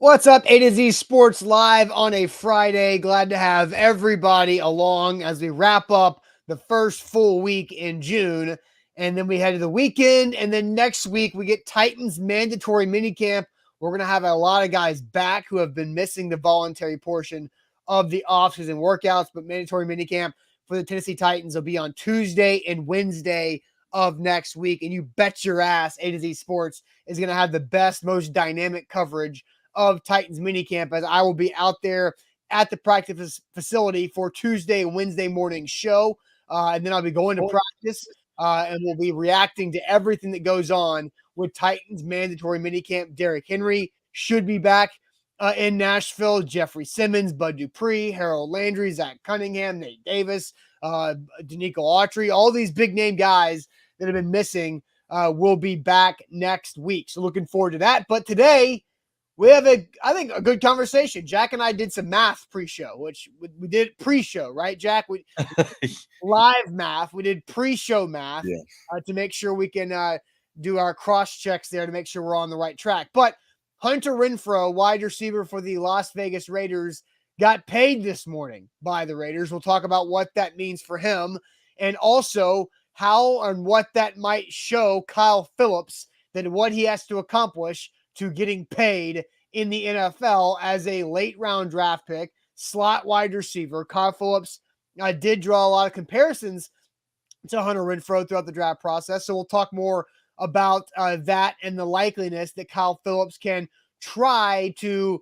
What's up, A to Z Sports Live on a Friday. Glad to have everybody along as we wrap up the first full week in June. And then we head to the weekend. And then next week, we get Titans mandatory minicamp. We're going to have a lot of guys back who have been missing the voluntary portion of the offseason workouts. But mandatory minicamp for the Tennessee Titans will be on Tuesday and Wednesday of next week. And you bet your ass A to Z Sports is going to have the best, most dynamic coverage of Titans minicamp, as I will be out there at the practice facility for Tuesday and Wednesday morning show. And then I'll be going to practice and we'll be reacting to everything that goes on with Titans mandatory minicamp. Derrick Henry should be back in Nashville. Jeffrey Simmons, Bud Dupree, Harold Landry, Zach Cunningham, Nate Davis, Danico Autry, all these big name guys that have been missing will be back next week. So looking forward to that. But today, we have a good conversation. Jack and I did some math pre-show, which we did pre-show, right, Jack? We live math. We did pre-show math to make sure we can do our cross checks there to make sure we're on the right track. But Hunter Renfrow, wide receiver for the Las Vegas Raiders, got paid this morning by the Raiders. We'll talk about what that means for him and also how and what that might show Kyle Phillips that what he has to accomplish to getting paid in the NFL as a late round draft pick, slot wide receiver. Kyle Phillips did draw a lot of comparisons to Hunter Renfrow throughout the draft process. So we'll talk more about that and the likeliness that Kyle Phillips can try to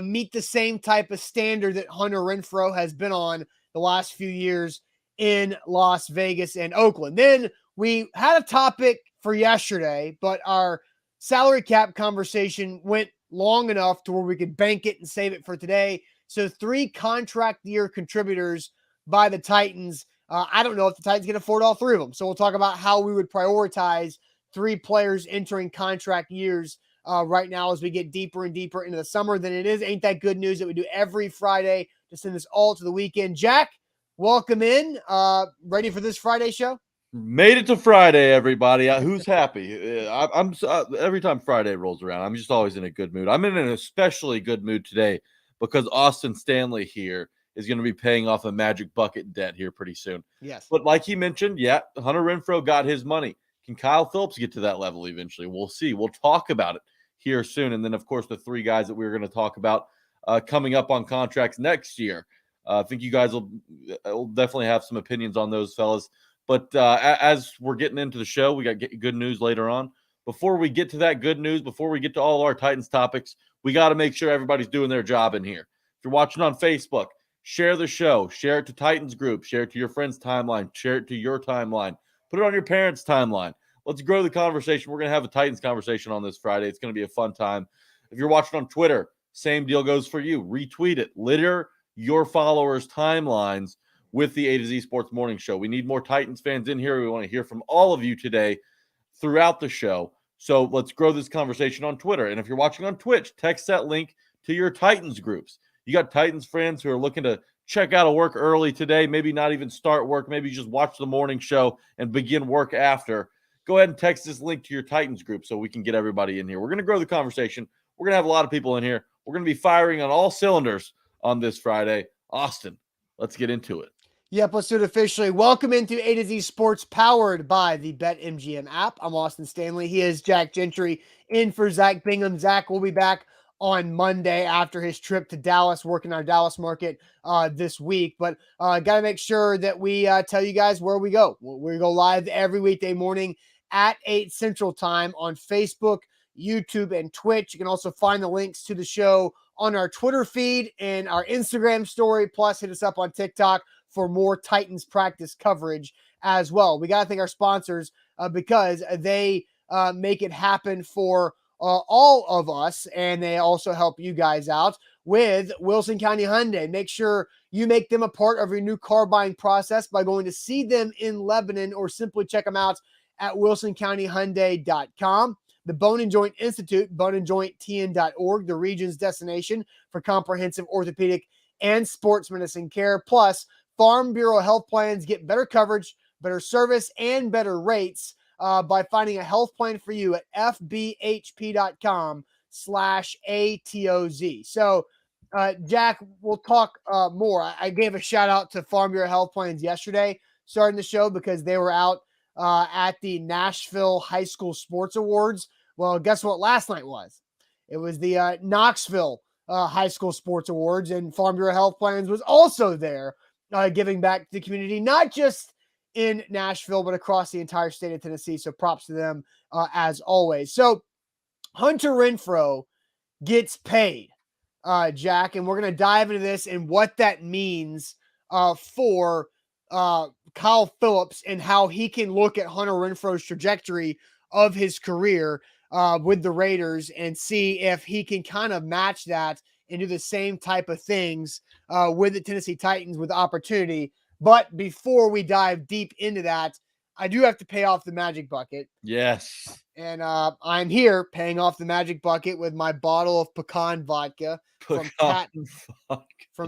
meet the same type of standard that Hunter Renfrow has been on the last few years in Las Vegas and Oakland. Then we had a topic for yesterday, but our salary cap conversation went long enough to where we could bank it and save it for today. So 3 contract year contributors by the Titans. I don't know if the Titans can afford all 3 of them. So we'll talk about how we would prioritize 3 players entering contract years right now as we get deeper and deeper into the summer. Then it is Ain't That Good News that we do every Friday to send us all to the weekend. Jack, welcome in. Ready for this Friday show? Made it to Friday, everybody. Who's happy? I'm every time Friday rolls around, I'm just always in a good mood. I'm in an especially good mood today because Austin Stanley here is going to be paying off a magic bucket debt here pretty soon. Yes. But like he mentioned, Hunter Renfrow got his money. Can Kyle Phillips get to that level eventually? We'll see. We'll talk about it here soon. And then, of course, the 3 guys that we're going to talk about coming up on contracts next year. I think you guys will definitely have some opinions on those fellas. But as we're getting into the show, we got good news later on. Before we get to that good news, before we get to all our Titans topics, we got to make sure everybody's doing their job in here. If you're watching on Facebook, share the show. Share it to Titans group. Share it to your friend's timeline. Share it to your timeline. Put it on your parents' timeline. Let's grow the conversation. We're going to have a Titans conversation on this Friday. It's going to be a fun time. If you're watching on Twitter, same deal goes for you. Retweet it. Litter your followers' timelines with the A to Z Sports Morning Show. We need more Titans fans in here. We want to hear from all of you today throughout the show. So let's grow this conversation on Twitter. And if you're watching on Twitch, text that link to your Titans groups. You got Titans friends who are looking to check out of work early today, maybe not even start work, maybe just watch the morning show and begin work after. Go ahead and text this link to your Titans group so we can get everybody in here. We're going to grow the conversation. We're going to have a lot of people in here. We're going to be firing on all cylinders on this Friday. Austin, let's get into it. Yep, let's do it officially. Welcome into A to Z Sports, powered by the BetMGM app. I'm Austin Stanley. He is Jack Gentry in for Zach Bingham. Zach will be back on Monday after his trip to Dallas, working our Dallas market this week. But got to make sure that we tell you guys where we go. We go live every weekday morning at 8 Central Time on Facebook, YouTube, and Twitch. You can also find the links to the show on our Twitter feed and our Instagram story. Plus, hit us up on TikTok for more Titans practice coverage as well. We got to thank our sponsors because they make it happen for all of us, and they also help you guys out with Wilson County Hyundai. Make sure you make them a part of your new car buying process by going to see them in Lebanon or simply check them out at wilsoncountyhyundai.com. The Bone and Joint Institute, boneandjointtn.org, the region's destination for comprehensive orthopedic and sports medicine care. Plus, Farm Bureau health plans get better coverage, better service, and better rates by finding a health plan for you at fbhp.com FilliPs.com/ATOZ. So, Jack, we'll talk more. I gave a shout out to Farm Bureau Health Plans yesterday, starting the show, because they were out at the Nashville High School Sports Awards. Well, guess what last night was? It was the Knoxville High School Sports Awards, and Farm Bureau Health Plans was also there, giving back to the community, not just in Nashville, but across the entire state of Tennessee. So props to them as always. So Hunter Renfrow gets paid, Jack, and we're going to dive into this and what that means for Kyle Phillips and how he can look at Hunter Renfrow's trajectory of his career with the Raiders and see if he can kind of match that and do the same type of things with the Tennessee Titans with opportunity. But before we dive deep into that, I do have to pay off the magic bucket. Yes. And I'm here paying off the magic bucket with my bottle of pecan vodka from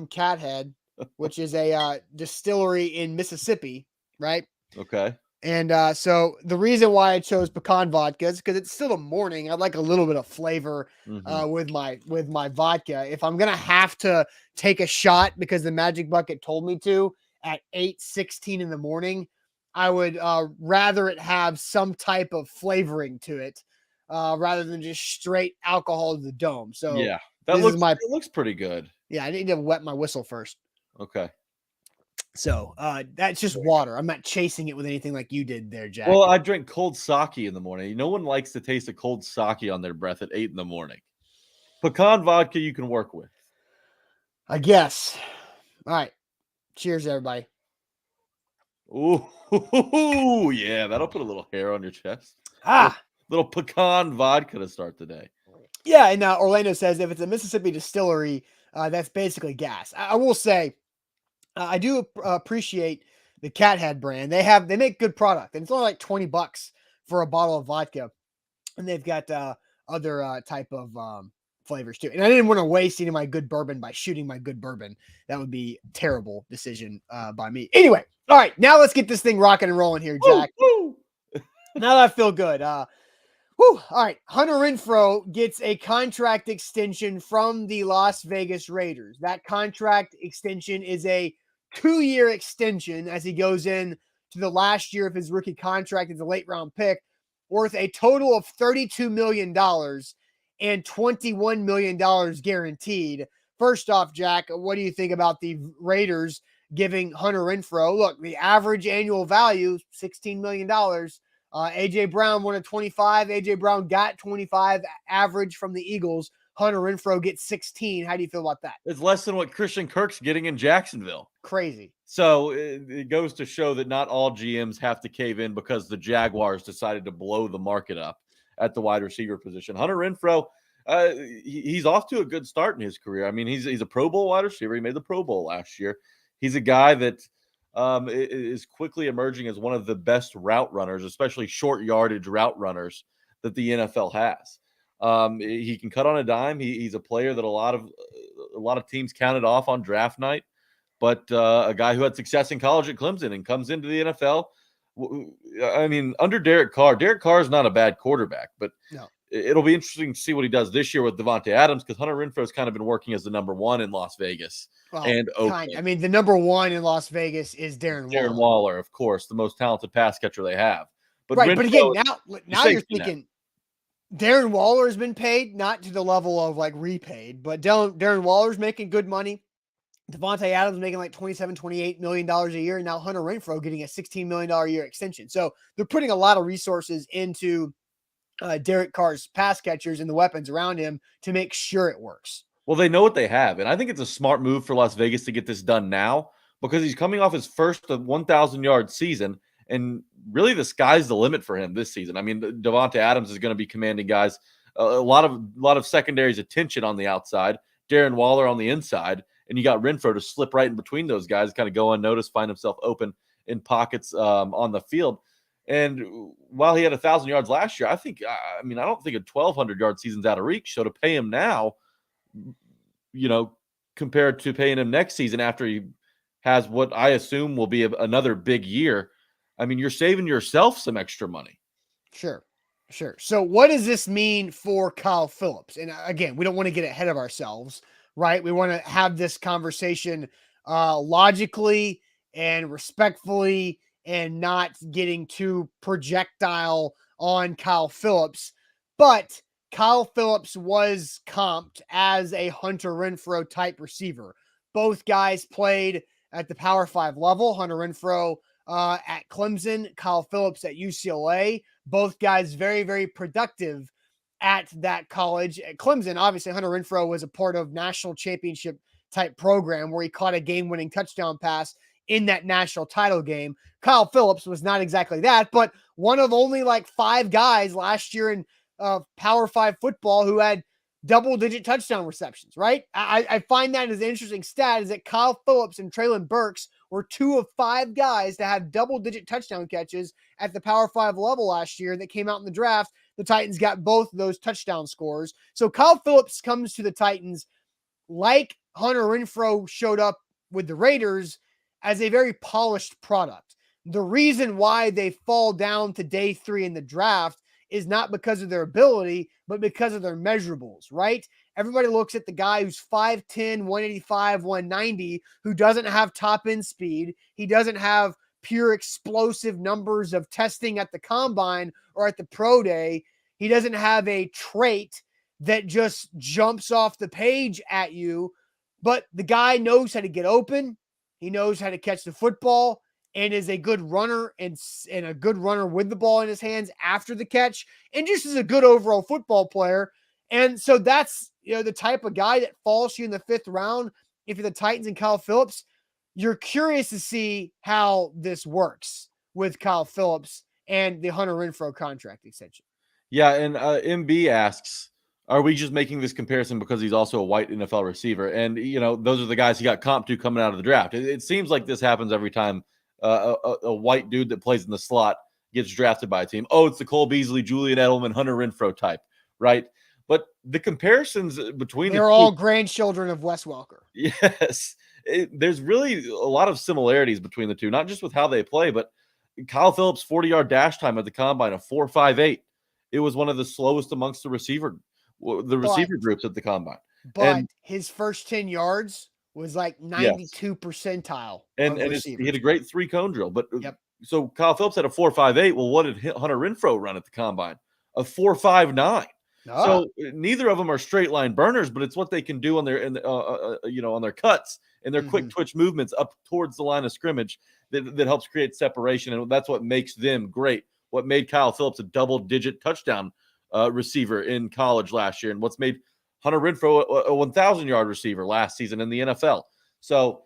Cathead, which is a distillery in Mississippi, right? Okay. And so the reason why I chose pecan vodka is because it's still the morning. I'd like a little bit of flavor with my vodka. If I'm gonna have to take a shot because the magic bucket told me to at 8:16 in the morning, I would rather it have some type of flavoring to it rather than just straight alcohol to the dome. So yeah, it looks pretty good. Yeah, I need to wet my whistle first. Okay. So that's just water. I'm not chasing it with anything like you did there, Jack. Well, I drink cold sake in the morning. No one likes to taste a cold sake on their breath at 8 in the morning. Pecan vodka you can work with, I guess. All right. Cheers, everybody. Ooh, yeah, that'll put a little hair on your chest. Little pecan vodka to start the day. Yeah, and Orlando says if it's a Mississippi distillery, that's basically gas. I will say, I do appreciate the Cathead brand. They make good product, and it's only like $20 for a bottle of vodka, and they've got other type of flavors too. And I didn't want to waste any of my good bourbon by shooting my good bourbon. That would be a terrible decision by me. Anyway, all right, now let's get this thing rocking and rolling here, Jack. Now that I feel good. All right, Hunter Renfrow gets a contract extension from the Las Vegas Raiders. That contract extension is a 2-year extension as he goes in to the last year of his rookie contract as a late round pick, worth a total of $32 million and $21 million guaranteed. First off, Jack, what do you think about the Raiders giving Hunter Renfrow? Look, the average annual value, $16 million. A.J. Brown wanted 25. A.J. Brown got 25 average from the Eagles. Hunter Renfrow gets 16. How do you feel about that? It's less than what Christian Kirk's getting in Jacksonville. Crazy. So it goes to show that not all GMs have to cave in because the Jaguars decided to blow the market up at the wide receiver position. Hunter Renfrow, he's off to a good start in his career. I mean, he's a Pro Bowl wide receiver. He made the Pro Bowl last year. He's a guy that is quickly emerging as one of the best route runners, especially short yardage route runners that the NFL has. He can cut on a dime. He's a player that a lot of teams counted off on draft night, but a guy who had success in college at Clemson and comes into the NFL. I mean, under Derek Carr is not a bad quarterback, but no. It'll be interesting to see what he does this year with Devontae Adams, because Hunter Renfrow's kind of been working as the number one in Las Vegas and Oakland. I mean, the number one in Las Vegas is Darren Waller, of course, the most talented pass catcher they have. But right, Renfrow, but again, now you're thinking Darren Waller has been paid, not to the level of like repaid, but Darren Waller's making good money. Devontae Adams making like $27, $28 million a year, and now Hunter Renfrow getting a $16 million a year extension. So they're putting a lot of resources into Derek Carr's pass catchers and the weapons around him to make sure it works. Well, they know what they have, and I think it's a smart move for Las Vegas to get this done now, because he's coming off his first 1,000-yard season, and really the sky's the limit for him this season. I mean, Devontae Adams is going to be commanding guys a lot of secondary's attention on the outside, Darren Waller on the inside, and you got Renfrow to slip right in between those guys, kind of go unnoticed, find himself open in pockets on the field. And while he had 1,000 yards last year, I don't think a 1,200-yard season's out of reach. So to pay him now, compared to paying him next season after he has what I assume will be another big year, I mean, you're saving yourself some extra money. Sure. Sure. So what does this mean for Kyle Phillips? And again, we don't want to get ahead of ourselves, right? We want to have this conversation logically and respectfully and not getting too projectile on Kyle Phillips. But Kyle Phillips was comped as a Hunter Renfrow type receiver. Both guys played at the Power 5 level. Hunter Renfrow at Clemson, Kyle Phillips at UCLA. Both guys very, very productive at that college. At Clemson, obviously, Hunter Renfrow was a part of national championship type program where he caught a game-winning touchdown pass in that national title game. Kyle Phillips was not exactly that, but one of only like 5 guys last year in Power 5 football who had double-digit touchdown receptions, right? I find that as an interesting stat is that Kyle Phillips and Traylon Burks were 2 of 5 guys to have double-digit touchdown catches at the Power 5 level last year that came out in the draft. The Titans got both of those touchdown scores. So Kyle Phillips comes to the Titans like Hunter Renfrow showed up with the Raiders as a very polished product. The reason why they fall down to day 3 in the draft is not because of their ability, but because of their measurables, right? Everybody looks at the guy who's 5'10, 185, 190, who doesn't have top end speed. He doesn't have pure explosive numbers of testing at the combine or at the pro day. He doesn't have a trait that just jumps off the page at you, but the guy knows how to get open. He knows how to catch the football and is a good runner and a good runner with the ball in his hands after the catch and just is a good overall football player. And so that's, the type of guy that falls to you in the 5th round. If you're the Titans and Kyle Phillips, you're curious to see how this works with Kyle Phillips and the Hunter Renfrow contract extension. Yeah, and MB asks, are we just making this comparison because he's also a white NFL receiver? And, those are the guys he got comped to coming out of the draft. It seems like this happens every time a white dude that plays in the slot gets drafted by a team. Oh, it's the Cole Beasley, Julian Edelman, Hunter Renfrow type, right? But the comparisons between They're all grandchildren of Wes Welker. Yes. There's really a lot of similarities between the two, not just with how they play, but Kyle Phillips' 40-yard dash time at the combine of 4.58. It was one of the slowest amongst the receiver groups at the combine. But his first 10 yards was like 92 percentile. And he had a great 3-cone drill. But So Kyle Phillips had a 4.58. Well, what did Hunter Renfrow run at the combine? A 4.59. So neither of them are straight line burners, but it's what they can do on their on their cuts and their quick twitch movements up towards the line of scrimmage that helps create separation, and that's what makes them great. What made Kyle Phillips a double-digit touchdown receiver in college last year, and what's made Hunter Renfrow a 1,000-yard receiver last season in the NFL. So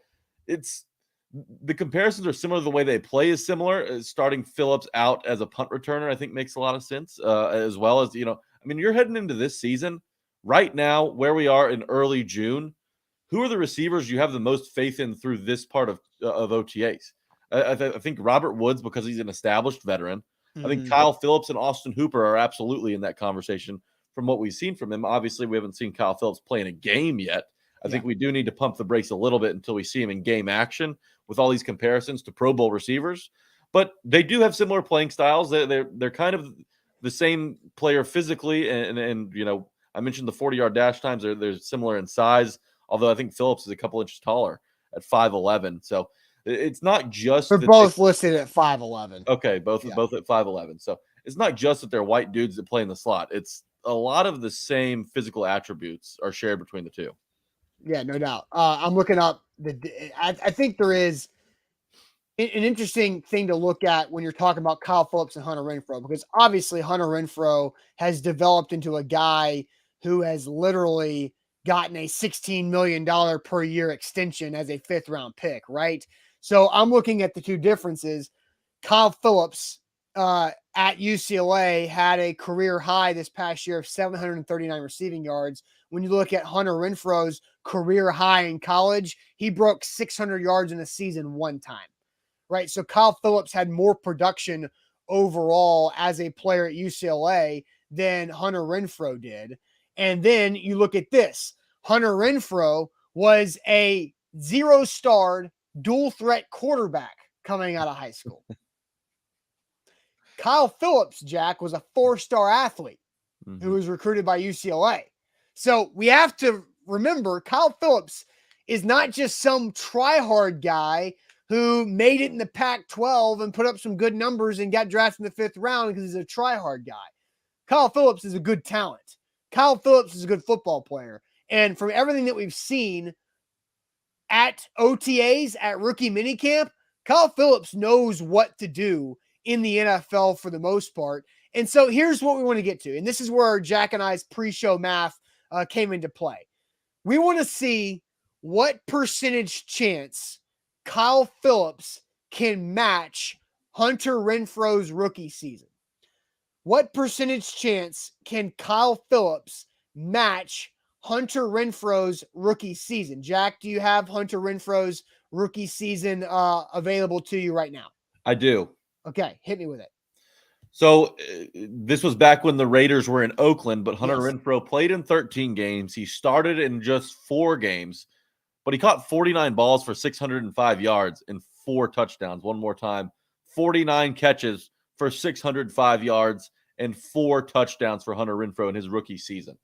the comparisons are similar. The way they play is similar. Starting Phillips out as a punt returner, I think, makes a lot of sense, as well as you're heading into this season right now where we are in early June. Who are the receivers you have the most faith in through this part of OTAs? I think Robert Woods, because he's an established veteran. I think Kyle Phillips and Austin Hooper are absolutely in that conversation from what we've seen from him. Obviously, we haven't seen Kyle Phillips play in a game yet. I think we do need to pump the brakes a little bit until we see him in game action with all these comparisons to Pro Bowl receivers. But they do have similar playing styles. They're kind of the same player physically, and I mentioned the 40-yard dash times. They're similar in size, although I think Phillips is a couple inches taller at 5'11". So it's not just they're both listed at 5'11". Okay, both at 5'11". So it's not just that they're white dudes that play in the slot. It's a lot of the same physical attributes are shared between the two. Yeah, no doubt. I'm looking up I think there is an interesting thing to look at when you're talking about Kyle Phillips and Hunter Renfrow, because obviously Hunter Renfrow has developed into a guy who has literally gotten a $16 million per year extension as a 5th round pick, right? So I'm looking at the two differences. Kyle Phillips at UCLA had a career high this past year of 739 receiving yards. When you look at Hunter Renfrow's career high in college, he broke 600 yards in a season one time. Right. So Kyle Phillips had more production overall as a player at UCLA than Hunter Renfrow did. And then you look at this. Hunter Renfrow was a 0-starred dual threat quarterback coming out of high school. Kyle Phillips, Jack, was a 4-star athlete who was recruited by UCLA. So we have to remember Kyle Phillips is not just some try-hard guy who made it in the Pac-12 and put up some good numbers and got drafted in the 5th round because he's a try-hard guy. Kyle Phillips is a good talent. Kyle Phillips is a good football player. And from everything that we've seen at OTAs, at rookie minicamp, Kyle Phillips knows what to do in the NFL for the most part. And so here's what we want to get to. And this is where Jack and I's pre-show math came into play. We want to see what percentage chance Kyle Phillips can match Hunter Renfrow's rookie season. What percentage chance can Kyle Phillips match Hunter Renfro's rookie season? Jack, do you have Hunter Renfro's rookie season available to you right now? I do. Okay, hit me with it. So this was back when the Raiders were in Oakland, but Hunter Yes. Renfrow played in 13 games. He started in just 4 games, but he caught 49 balls for 605 yards and 4 touchdowns. One more time, 49 catches for 605 yards and 4 touchdowns for Hunter Renfrow in his rookie season.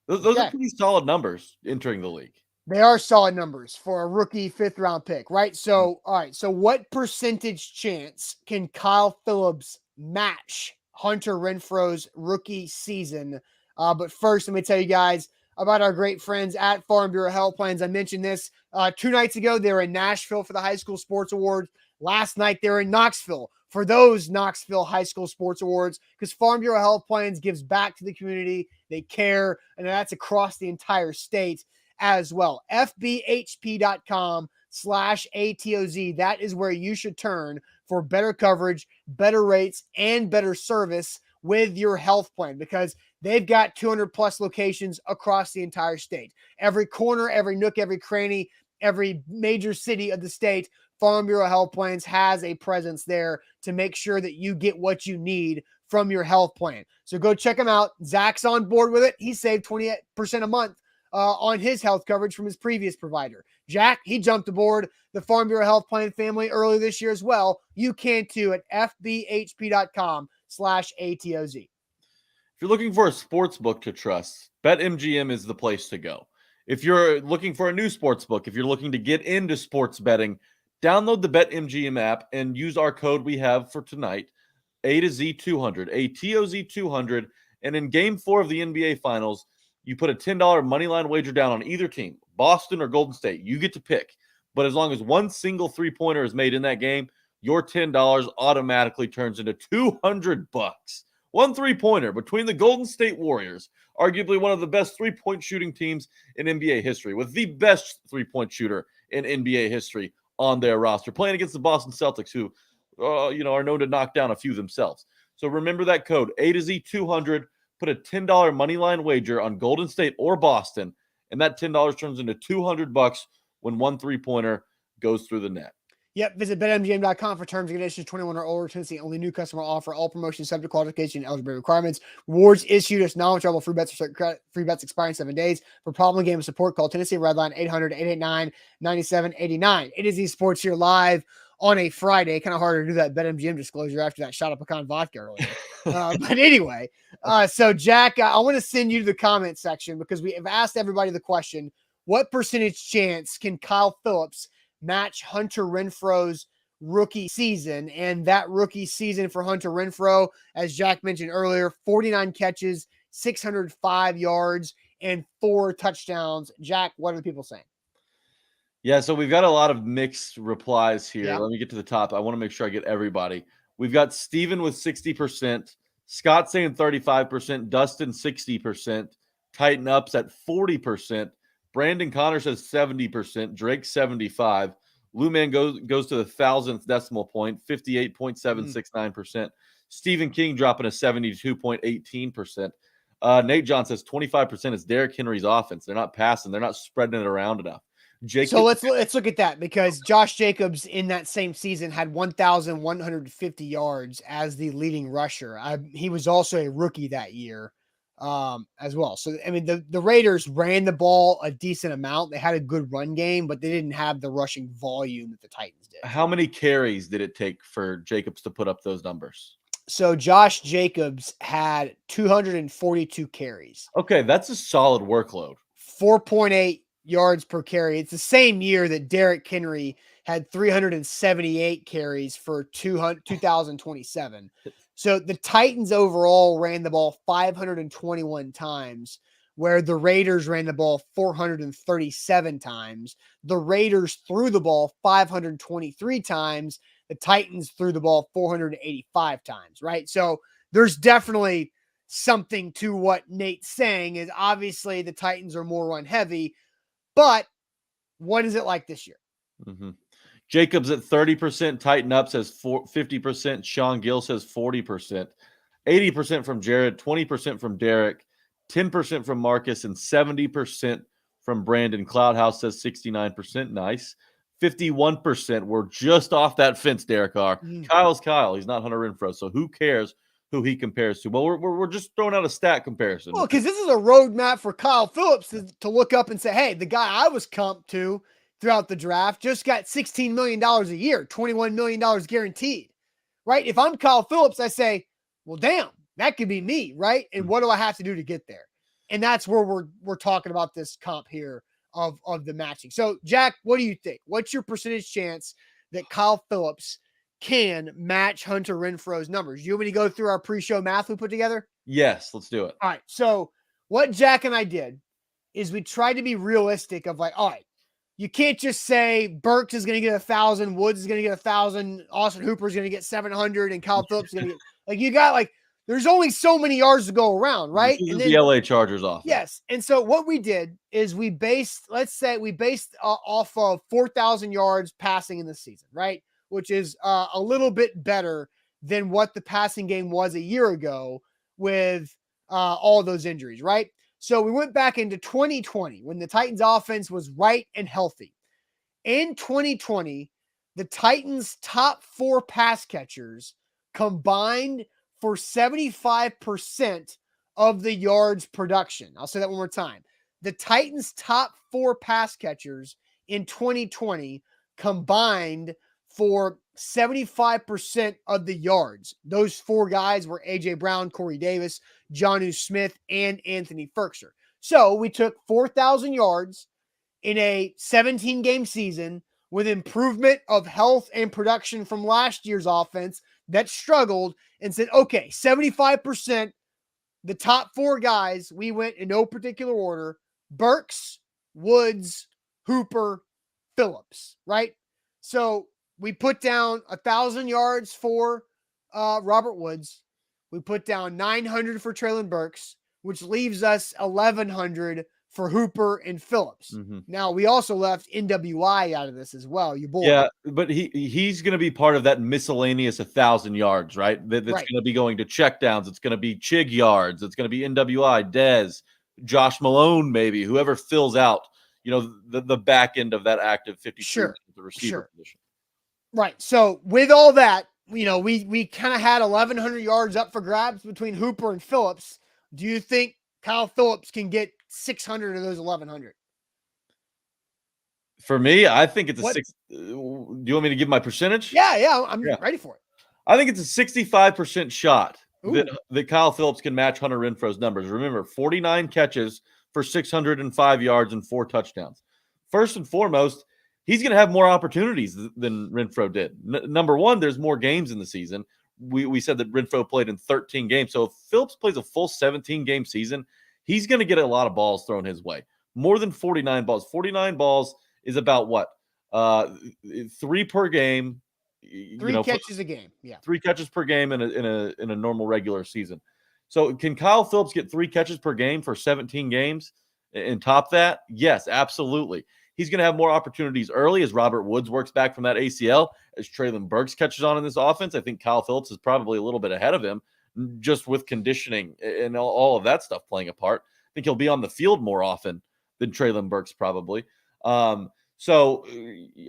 Those are pretty solid numbers entering the league. They are solid numbers for a rookie 5th round pick, right? So, all right. So what percentage chance can Kyle Phillips match Hunter Renfro's rookie season? But first, let me tell you guys about our great friends at Farm Bureau Health Plans. I mentioned this 2 nights ago. They were in Nashville for the High School Sports Awards. Last night, they were in Knoxville for those Knoxville High School Sports Awards, because Farm Bureau Health Plans gives back to the community. They care, and that's across the entire state as well. FBHP.com/ATOZ. That is where you should turn for better coverage, better rates, and better service with your health plan, because they've got 200 plus locations across the entire state. Every corner, every nook, every cranny, every major city of the state, Farm Bureau Health Plans has a presence there to make sure that you get what you need from your health plan. So go check them out. Zach's on board with it. He saved 28% a month on his health coverage from his previous provider. Jack, he jumped aboard the Farm Bureau Health Plan family earlier this year as well. You can too at FBHP.com/ATOZ. If you're looking for a sports book to trust, BetMGM is the place to go. If you're looking for a new sports book, if you're looking to get into sports betting, download the BetMGM app and use our code we have for tonight, A to Z 200, ATOZ 200. And in game 4 of the NBA Finals, you put a $10 moneyline wager down on either team, Boston or Golden State. You get to pick. But as long as one single three-pointer is made in that game, your $10 automatically turns into $200. One three-pointer between the Golden State Warriors, arguably one of the best three-point shooting teams in NBA history, with the best three-point shooter in NBA history on their roster, playing against the Boston Celtics, who are known to knock down a few themselves. So remember that code, A to Z 200. Put a $10 moneyline wager on Golden State or Boston, and that $10 turns into $200 when one three-pointer goes through the net. Yep. Visit BetMGM.com for terms and conditions. 21 or older. Tennessee only new customer offer. All promotions subject to qualification and eligibility requirements. Rewards issued as non-withdrawable free bets or certain credit. Free bets expiring 7 days. For problem game support, call Tennessee Redline 800-889-9789. It is eSports here live on a Friday. Kind of hard to do that BetMGM disclosure after that shot of pecan vodka earlier. But anyway, so Jack, I want to send you to the comment section because we have asked everybody the question: what percentage chance can Kyle Phillips match Hunter Renfro's rookie season? And that rookie season for Hunter Renfro, as Jack mentioned earlier, 49 catches, 605 yards, and 4 touchdowns. Jack, what are the people saying? Yeah, so we've got a lot of mixed replies here. Yeah. Let me get to the top. I want to make sure I get everybody. We've got Steven with 60%, Scott saying 35%, Dustin 60%, Tighten Ups at 40%, Brandon Connor says 70%, Drake 75%, Lou Man goes to the 1,000th decimal point, 58.769%. Stephen King dropping a 72.18%. Nate John says 25% is Derrick Henry's offense. They're not passing. They're not spreading it around enough. So let's look at that, because Josh Jacobs in that same season had 1,150 yards as the leading rusher. He was also a rookie that year. as well. So, I mean, the Raiders ran the ball a decent amount. They had a good run game, but they didn't have the rushing volume that the Titans did. How many carries did it take for Jacobs to put up those numbers? So Josh Jacobs had 242 carries. Okay, that's a solid workload. 4.8 yards per carry. It's the same year that Derrick Henry had 378 carries for 2,027. So the Titans overall ran the ball 521 times, where the Raiders ran the ball 437 times. The Raiders threw the ball 523 times. The Titans threw the ball 485 times, right? So there's definitely something to what Nate's saying. Is obviously the Titans are more run heavy, but what is it like this year? Mm-hmm. Jacobs at 30%, Tighten Up says 50%, Sean Gill says 40%, 80% from Jared, 20% from Derek, 10% from Marcus, and 70% from Brandon. Cloudhouse says 69%. Nice. 51%. We're just off that fence, Derek R. Kyle's Kyle. He's not Hunter Renfrow, so who cares who he compares to? Well, we're just throwing out a stat comparison. Well, because this is a roadmap for Kyle Phillips to look up and say, hey, the guy I was comped to throughout the draft just got $16 million a year, $21 million guaranteed, right? If I'm Kyle Phillips, I say, well, damn, that could be me, right? And what do I have to do to get there? And that's where we're talking about this comp here of the matching. So, Jack, what do you think? What's your percentage chance that Kyle Phillips can match Hunter Renfro's numbers? You want me to go through our pre-show math we put together? Yes, let's do it. All right. So what Jack and I did is we tried to be realistic of like, all right, you can't just say Burks is going to get 1,000, Woods is going to get 1,000, Austin Hooper is going to get 700, and Kyle Phillips is going to get you got like, there's only so many yards to go around, right? This is and then, the LA Chargers offense. Yes. And so what we did is we based off of 4,000 yards passing in the season, right? Which is a little bit better than what the passing game was a year ago with all those injuries, right? So we went back into 2020 when the Titans offense was right and healthy. In 2020, the Titans' top 4 pass catchers combined for 75% of the yards production. I'll say that one more time. The Titans' top 4 pass catchers in 2020 combined for 75% of the yards. Those 4 guys were A.J. Brown, Corey Davis, Jonnu Smith, and Anthony Firkser. So we took 4,000 yards in a 17-game season with improvement of health and production from last year's offense that struggled and said, okay, 75%, the top 4 guys, we went in no particular order: Burks, Woods, Hooper, Phillips, right? So we put down 1,000 yards for Robert Woods. We put down 900 for Treylon Burks, which leaves us 1,100 for Hooper and Phillips. Mm-hmm. Now, we also left NWI out of this as well. You boy. Yeah, but he's going to be part of that miscellaneous 1,000 yards, right? That's Right. going to be going to checkdowns. It's going to be Chig yards. It's going to be NWI, Dez, Josh Malone, maybe, whoever fills out, the back end of that active 53, Sure. the receiver position. Right. So with all that, we kind of had 1,100 yards up for grabs between Hooper and Phillips. Do you think Kyle Phillips can get 600 of those 1,100? For me, I think it's a 6. Do you want me to give my percentage? Yeah, I'm ready for it. I think it's a 65% shot that Kyle Phillips can match Hunter Renfro's numbers. Remember, 49 catches for 605 yards and 4 touchdowns. First and foremost, he's going to have more opportunities than Renfro did. Number one, there's more games in the season. We said that Renfro played in 13 games. So if Phillips plays a full 17-game season, he's going to get a lot of balls thrown his way. More than 49 balls. 49 balls is about what? 3 per game. 3 catches a game. Yeah. 3 catches per game in a normal regular season. So can Kyle Phillips get 3 catches per game for 17 games and top that? Yes, absolutely. He's going to have more opportunities early as Robert Woods works back from that ACL, as Treylon Burks catches on in this offense. I think Kyle Phillips is probably a little bit ahead of him just with conditioning and all of that stuff playing a part. I think he'll be on the field more often than Treylon Burks probably. So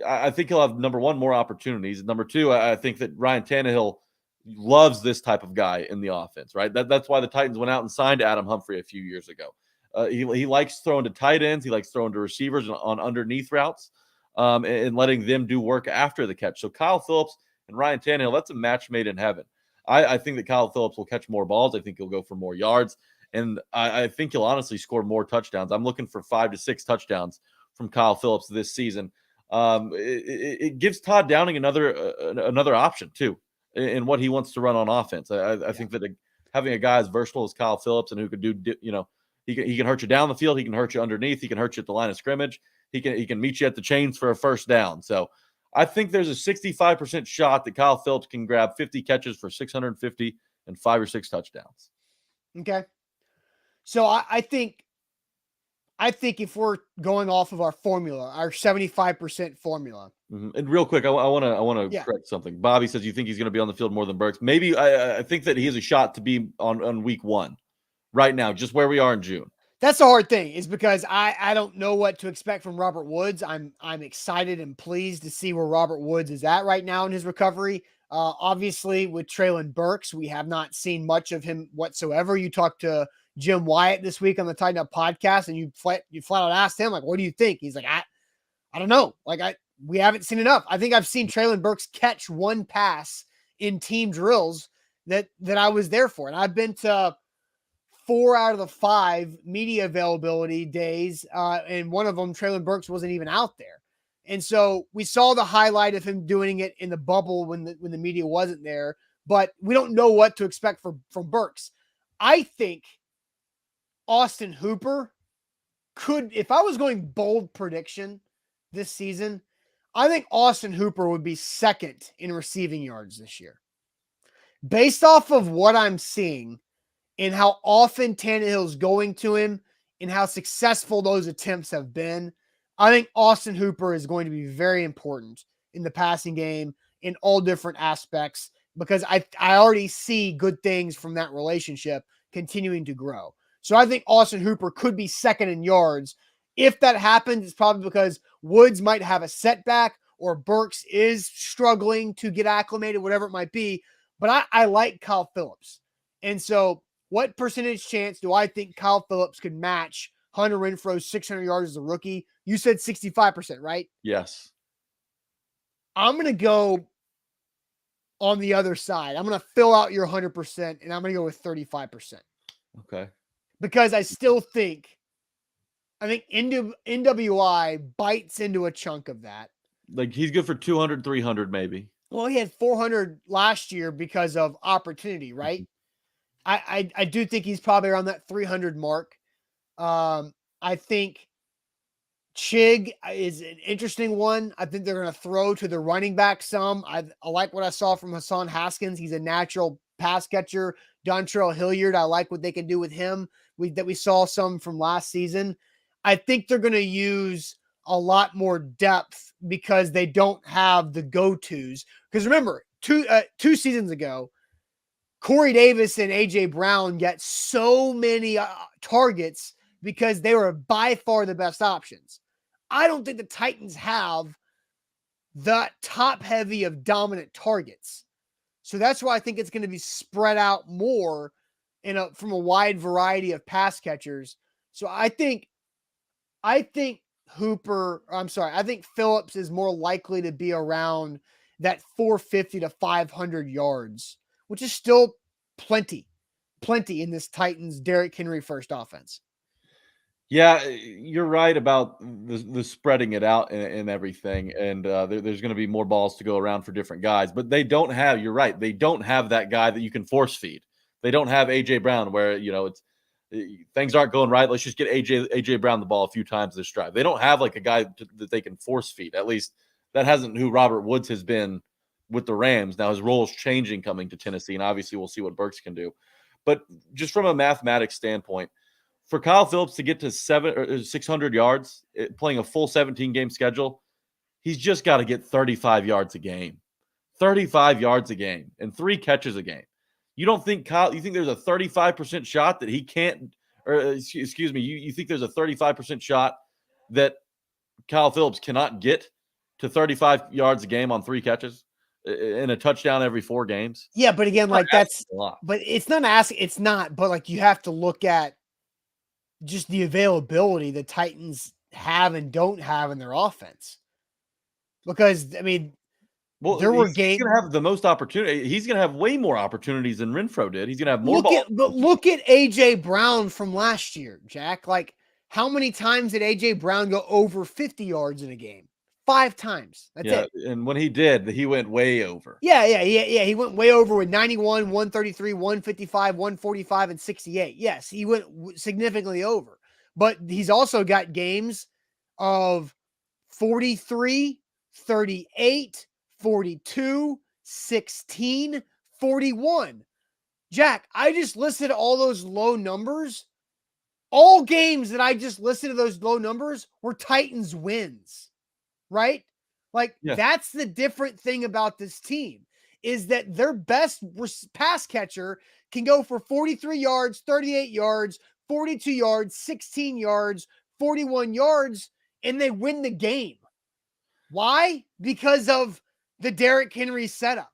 I think he'll have, number one, more opportunities. Number two, I think that Ryan Tannehill loves this type of guy in the offense, right? That's why the Titans went out and signed Adam Humphrey a few years ago. He likes throwing to tight ends. He likes throwing to receivers on underneath routes, and letting them do work after the catch. So Kyle Phillips and Ryan Tannehill, that's a match made in heaven. I think that Kyle Phillips will catch more balls. I think he'll go for more yards. And I think he'll honestly score more touchdowns. I'm looking for 5 to 6 touchdowns from Kyle Phillips this season. It gives Todd Downing another option, too, in what he wants to run on offense. I think that having a guy as versatile as Kyle Phillips and who could do, he can hurt you down the field. He can hurt you underneath. He can hurt you at the line of scrimmage. He can meet you at the chains for a first down. So I think there's a 65% shot that Kyle Phillips can grab 50 catches for 650 and 5 or 6 touchdowns. Okay. So I think if we're going off of our formula, our 75% formula. Mm-hmm. And real quick, I want to correct something. Bobby says you think he's going to be on the field more than Burks. Maybe I think that he has a shot to be on week 1 right now, just where we are in June. That's the hard thing, is because I don't know what to expect from Robert Woods. I'm excited and pleased to see where Robert Woods is at right now in his recovery. Obviously, with Treylon Burks, we have not seen much of him whatsoever. You talked to Jim Wyatt this week on the Tighten Up podcast, and you flat out asked him, like, what do you think? He's like, I don't know. We haven't seen enough. I think I've seen Treylon Burks catch one pass in team drills that I was there for. And I've been to 4 out of the 5 media availability days. And one of them, Treylon Burks, wasn't even out there. And so we saw the highlight of him doing it in the bubble when the media wasn't there, but we don't know what to expect from Burks. I think Austin Hooper could, if I was going bold prediction this season, I think Austin Hooper would be second in receiving yards this year. Based off of what I'm seeing and how often Tannehill's going to him and how successful those attempts have been, I think Austin Hooper is going to be very important in the passing game in all different aspects, because I already see good things from that relationship continuing to grow. So I think Austin Hooper could be second in yards. If that happens, it's probably because Woods might have a setback or Burks is struggling to get acclimated, whatever it might be. But I like Kyle Phillips. And so what percentage chance do I think Kyle Phillips could match Hunter Renfrow's 600 yards as a rookie? You said 65%, right? Yes. I'm going to go on the other side. I'm going to fill out your 100%, and I'm going to go with 35%. Okay. Because I think NWI bites into a chunk of that. Like, he's good for 200, 300 maybe. Well, he had 400 last year because of opportunity, right? Mm-hmm. I do think he's probably around that 300 mark. I think Chig is an interesting one. I think they're going to throw to the running back some. I like what I saw from Hassan Haskins. He's a natural pass catcher. Dontrell Hilliard, I like what they can do with him. We saw some from last season. I think they're going to use a lot more depth because they don't have the go-tos. Because remember, two seasons ago, Corey Davis and A.J. Brown got so many targets because they were by far the best options. I don't think the Titans have that top heavy of dominant targets. So that's why I think it's going to be spread out more from a wide variety of pass catchers. So I think Phillips is more likely to be around that 450 to 500 yards, which is still plenty in this Titans Derrick Henry first offense. Yeah, you're right about the spreading it out and everything. And there's going to be more balls to go around for different guys. But they don't have, you're right, they don't have that guy that you can force feed. They don't have A.J. Brown where, it's things aren't going right. Let's just get A.J. Brown the ball a few times this drive. They don't have like a guy that they can force feed. At least that hasn't who Robert Woods has been with the Rams. Now his role is changing coming to Tennessee, and obviously we'll see what Burks can do. But just from a mathematics standpoint, for Kyle Phillips to get to 600 yards, playing a full 17-game schedule, he's just got to get 35 yards a game. 35 yards a game and 3 catches a game. You don't think you think there's a 35% shot that he can't, or excuse me, you think there's a 35% shot that Kyle Phillips cannot get to 35 yards a game on 3 catches? in a touchdown every 4 games. Yeah, but again, like that's A lot. but it's not asking. It's not. But like you have to look at just the availability the Titans have and don't have in their offense. Because I mean, Well, there were he's going to have the most opportunity. He's going to have way more opportunities than Renfro did. He's going to have more balls. Look at AJ Brown from last year, Jack. Like, how many times did AJ Brown go over 50 yards in a game? 5 times. That's it. And when he did, he went way over. Yeah. He went way over with 91, 133, 155, 145, and 68. Yes, he went significantly over. But he's also got games of 43, 38, 42, 16, 41. Jack, I just listed all those low numbers. All games that I just listed of those low numbers were Titans wins, right? Like, that's the different thing about this team is that their best pass catcher can go for 43 yards, 38 yards, 42 yards, 16 yards, 41 yards, and they win the game. Why? Because of the Derrick Henry setup.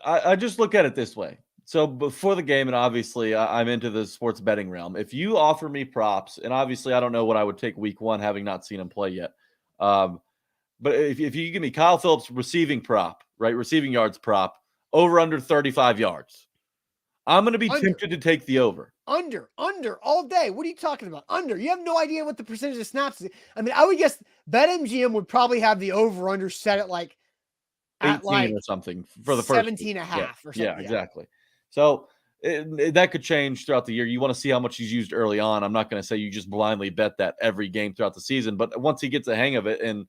I just look at it this way. So before the game, and obviously I'm into the sports betting realm. If you offer me props, and obviously I don't know what I would take week 1, having not seen him play yet. But if you give me Kyle Phillips receiving prop, right? Receiving yards prop, over under 35 yards. I'm going to be tempted to take the over. Under all day. What are you talking about? Under. You have no idea what the percentage of snaps is. I mean, I would guess BetMGM would probably have the over-under set at like 18 or something for the first 17 and a half or something. Yeah, exactly. So that could change throughout the year. You want to see how much he's used early on. I'm not going to say you just blindly bet that every game throughout the season, but once he gets a hang of it, and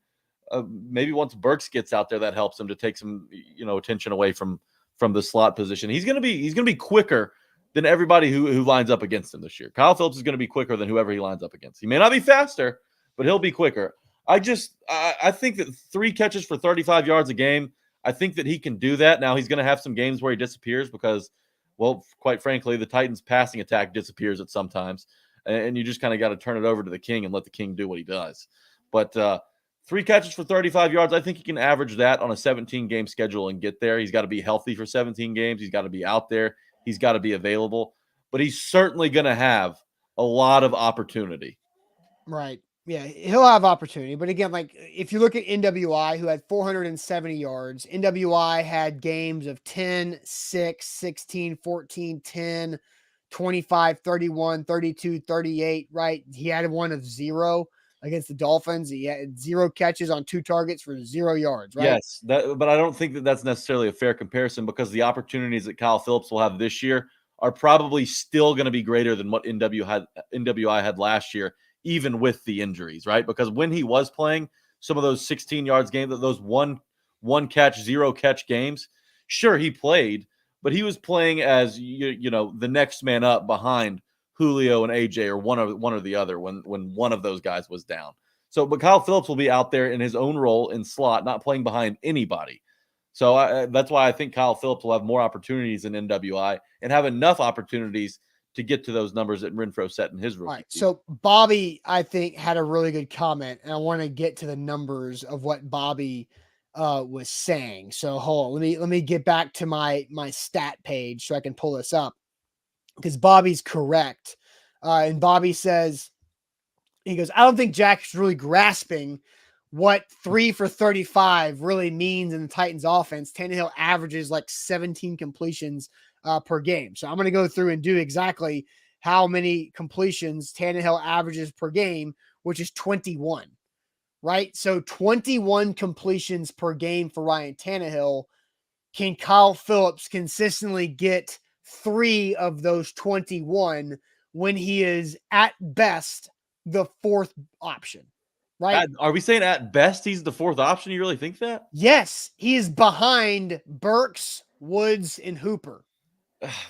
maybe once Burks gets out there, that helps him to take some attention away from the slot position. He's going to be quicker than everybody who lines up against him this year. Kyle Phillips is going to be quicker than whoever he lines up against. He may not be faster, but he'll be quicker. I think that 3 catches for 35 yards a game, I think that he can do that. Now he's going to have some games where he disappears because, well, quite frankly, the Titans' passing attack disappears at some times, and you just kind of got to turn it over to the king and let the king do what he does. But 3 catches for 35 yards, I think he can average that on a 17-game schedule and get there. He's got to be healthy for 17 games. He's got to be out there. He's got to be available. But he's certainly going to have a lot of opportunity. Right. Yeah, he'll have opportunity. But again, like if you look at NWI, who had 470 yards, NWI had games of 10, 6, 16, 14, 10, 25, 31, 32, 38, right? He had one of 0 against the Dolphins. He had 0 catches on 2 targets for 0 yards, right? Yes, but I don't think that that's necessarily a fair comparison because the opportunities that Kyle Phillips will have this year are probably still going to be greater than what NWI had last year, even with the injuries, right? Because when he was playing some of those 16 yards games, those one catch, 0 catch games, sure, he played, but he was playing as the next man up behind Julio and AJ or one or the other when one of those guys was down. So, but Kyle Phillips will be out there in his own role in slot, not playing behind anybody. So that's why I think Kyle Phillips will have more opportunities in NWI and have enough opportunities to get to those numbers that Renfro set in his rookie. All right. So Bobby, I think, had a really good comment, and I want to get to the numbers of what Bobby was saying. So hold on, let me get back to my stat page so I can pull this up because Bobby's correct. And Bobby says, he goes, I don't think Jack's really grasping what 3 for 35 really means in the Titans offense. Tannehill averages like 17 completions per game. So I'm going to go through and do exactly how many completions Tannehill averages per game, which is 21, right? So 21 completions per game for Ryan Tannehill. Can Kyle Phillips consistently get 3 of those 21 when he is at best the 4th option, right? Are we saying at best he's the 4th option? You really think that? Yes, he is behind Burks, Woods, and Hooper.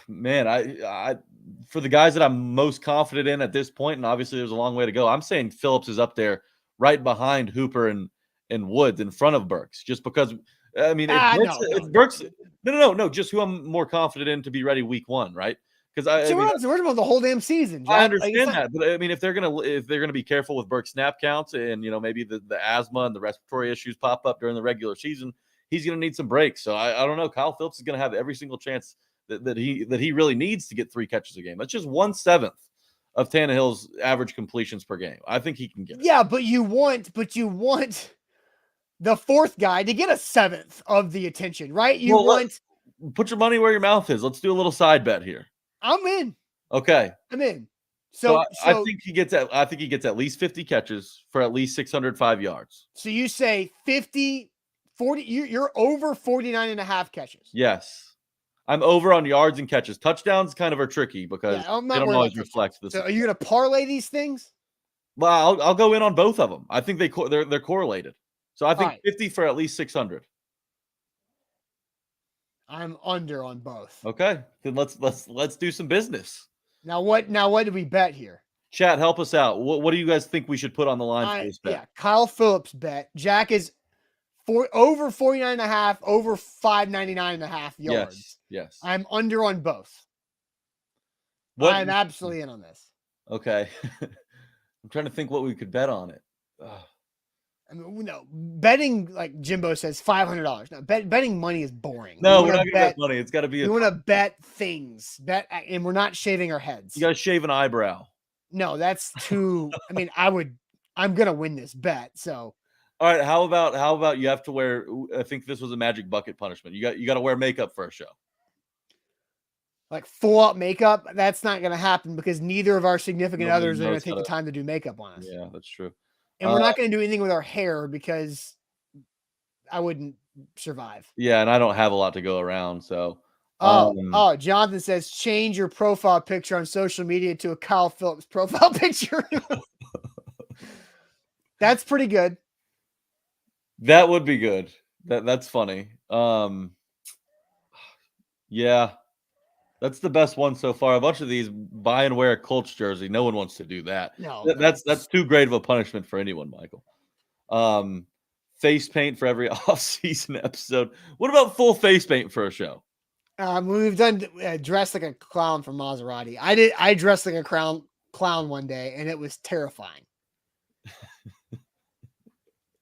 Man, I for the guys that I'm most confident in at this point, and obviously there's a long way to go, I'm saying Phillips is up there right behind Hooper and Woods in front of Burks, just because I mean, Burks, just who I'm more confident in to be ready week 1, right? Because I we're mean, not talking about the whole damn season, I Jack. understand that, but I mean, if they're gonna be careful with Burke's snap counts, and maybe the asthma and the respiratory issues pop up during the regular season, he's gonna need some breaks. So I don't know. Kyle Phillips is gonna have every single chance that he really needs to get 3 catches a game. That's just 1/7 of Tannehill's average completions per game. I think he can get it. Yeah, but you want the fourth guy to get a 7th of the attention, right? Put your money where your mouth is. Let's do a little side bet here. I'm in. Okay. I'm in. So I think he gets at least 50 catches for at least 605 yards. So you say 50, 40, you're over 49 and a half catches. Yes. I'm over on yards and catches. Touchdowns kind of are tricky because Yeah, I'm they not don't worried always about reflect touchdowns. this. So are you going to parlay these things? Well, I'll go in on both of them. I think they're correlated. So I think right. 50 for at least 600. I'm under on both. Okay. Then let's do some business. Now what did we bet here? Chat, help us out. What do you guys think we should put on the line for this bet? Yeah, Kyle Phillips bet. Jack is over 49 and a half, over 599 and a half yards. Yes. I'm under on both. I'm absolutely in on this. Okay. I'm trying to think what we could bet on it. I mean, no, betting, like Jimbo says, $500. No, betting money is boring. No, we're not going to bet money. It's got to be. We want to bet things. And we're not shaving our heads. You got to shave an eyebrow. No, that's too. I mean, I'm going to win this bet. So. All right. How about you have to wear? I think this was a magic bucket punishment. You got to wear makeup for a show. Like full up makeup, that's not going to happen because neither of our significant others are going to take the time to do makeup on us. Yeah, that's true. And we're not going to do anything with our hair because I wouldn't survive. Yeah, and I don't have a lot to go around, so. Jonathan says change your profile picture on social media to a Kyle Phillips profile picture. That's pretty good. That would be good. That's funny. Yeah. That's the best one so far. A bunch of these buy and wear a Colts jersey. No one wants to do that. No, that's too great of a punishment for anyone, Michael. Face paint for every off-season episode. What about full face paint for a show? We've done dressed like a clown from Maserati. I dressed like a clown one day, and it was terrifying.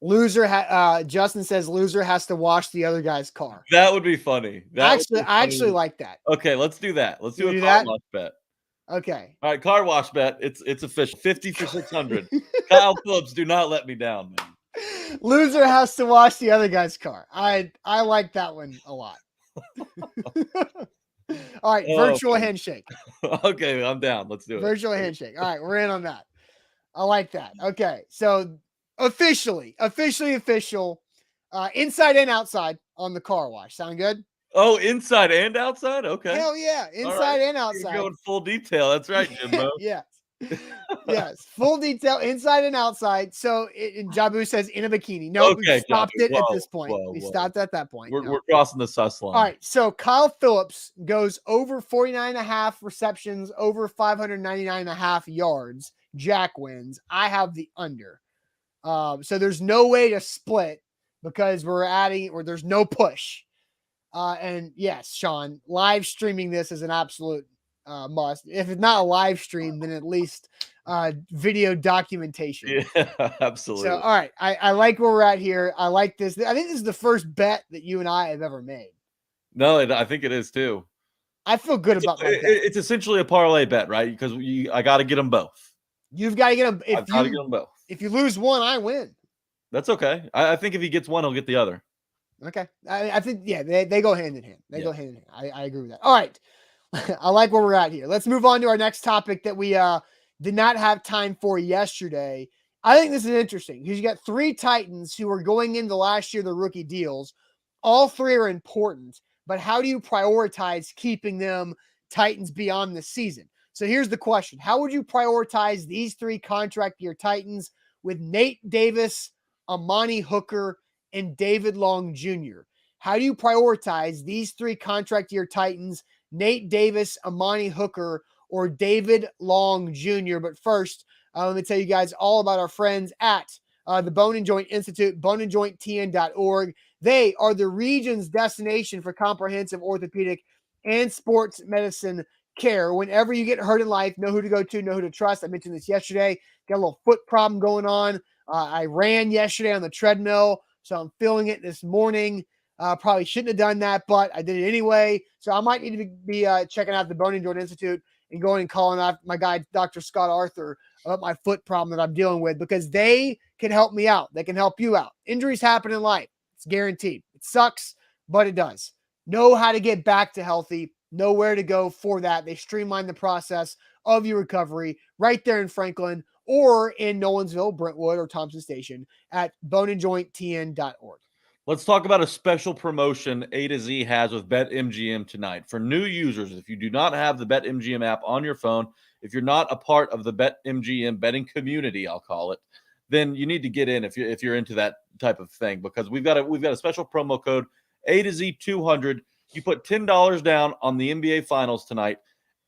Justin says loser has to wash the other guy's car. That would be funny. I actually like that. Okay, let's do that. Let's do a car wash bet. Okay. All right, car wash bet. It's official. 50 for 600. Kyle Phillips, do not let me down, man. Loser has to wash the other guy's car. I like that one a lot. All right, virtual handshake. Okay, I'm down. Let's do it. Virtual handshake. All right, we're in on that. I like that. Okay, so official, inside and outside on the car wash. Sound good? Oh, inside and outside? Okay. Hell yeah, inside and outside. You're going full detail. That's right, Jimbo. Yes. Yes, full detail, inside and outside. So, Jabu says in a bikini. No, we stopped it at this point. We stopped at that point. We're crossing the sus line. All right, so Kyle Phillips goes over 49.5 receptions, over 599.5 yards. Jack wins. I have the under. So there's no way to split because we're adding, or there's no push. And yes, Sean, live streaming this is an absolute must. If it's not a live stream, then at least video documentation. Yeah, absolutely. So, all right, I like where we're at here. I like this. I think this is the first bet that you and I have ever made. No, I think it is too. I feel good about my bet. It's essentially a parlay bet, right? Because I got to get them both. You've got to get them. I've got to get them both. If you lose one, I win. That's okay. I think if he gets one, he'll get the other. Okay. I think, yeah, they go hand in hand. They go hand in hand. I agree with that. All right. I like where we're at here. Let's move on to our next topic that we did not have time for yesterday. I think this is interesting because you got 3 Titans who are going into last year, the rookie deals. All 3 are important, but how do you prioritize keeping them Titans beyond the season? So here's the question. How would you prioritize these 3 contract year Titans with Nate Davis, Amani Hooker, and David Long Jr.? How do you prioritize these 3 contract year Titans, Nate Davis, Amani Hooker, or David Long Jr.? But first, let me tell you guys all about our friends at the Bone and Joint Institute, boneandjointtn.org. They are the region's destination for comprehensive orthopedic and sports medicine care. Whenever you get hurt in life, know who to go to, know who to trust. I mentioned this yesterday. Got a little foot problem going on. I ran yesterday on the treadmill, so I'm feeling it this morning. Probably shouldn't have done that, but I did it anyway. So I might need to be checking out the Bone and Joint Institute and going and calling out my guy, Dr. Scott Arthur, about my foot problem that I'm dealing with, because they can help me out. They can help you out. Injuries happen in life. It's guaranteed. It sucks, but it does. Know how to get back to healthy. Know where to go for that. They streamline the process of your recovery right there in Franklin or in Nolensville, Brentwood, or Thompson Station at boneandjointtn.org. Let's talk about a special promotion A to Z has with BetMGM tonight. For new users, if you do not have the BetMGM app on your phone, if you're not a part of the BetMGM betting community, I'll call it, then you need to get in if you're into that type of thing, because we've got a special promo code A to Z 200. You put $10 down on the NBA Finals tonight.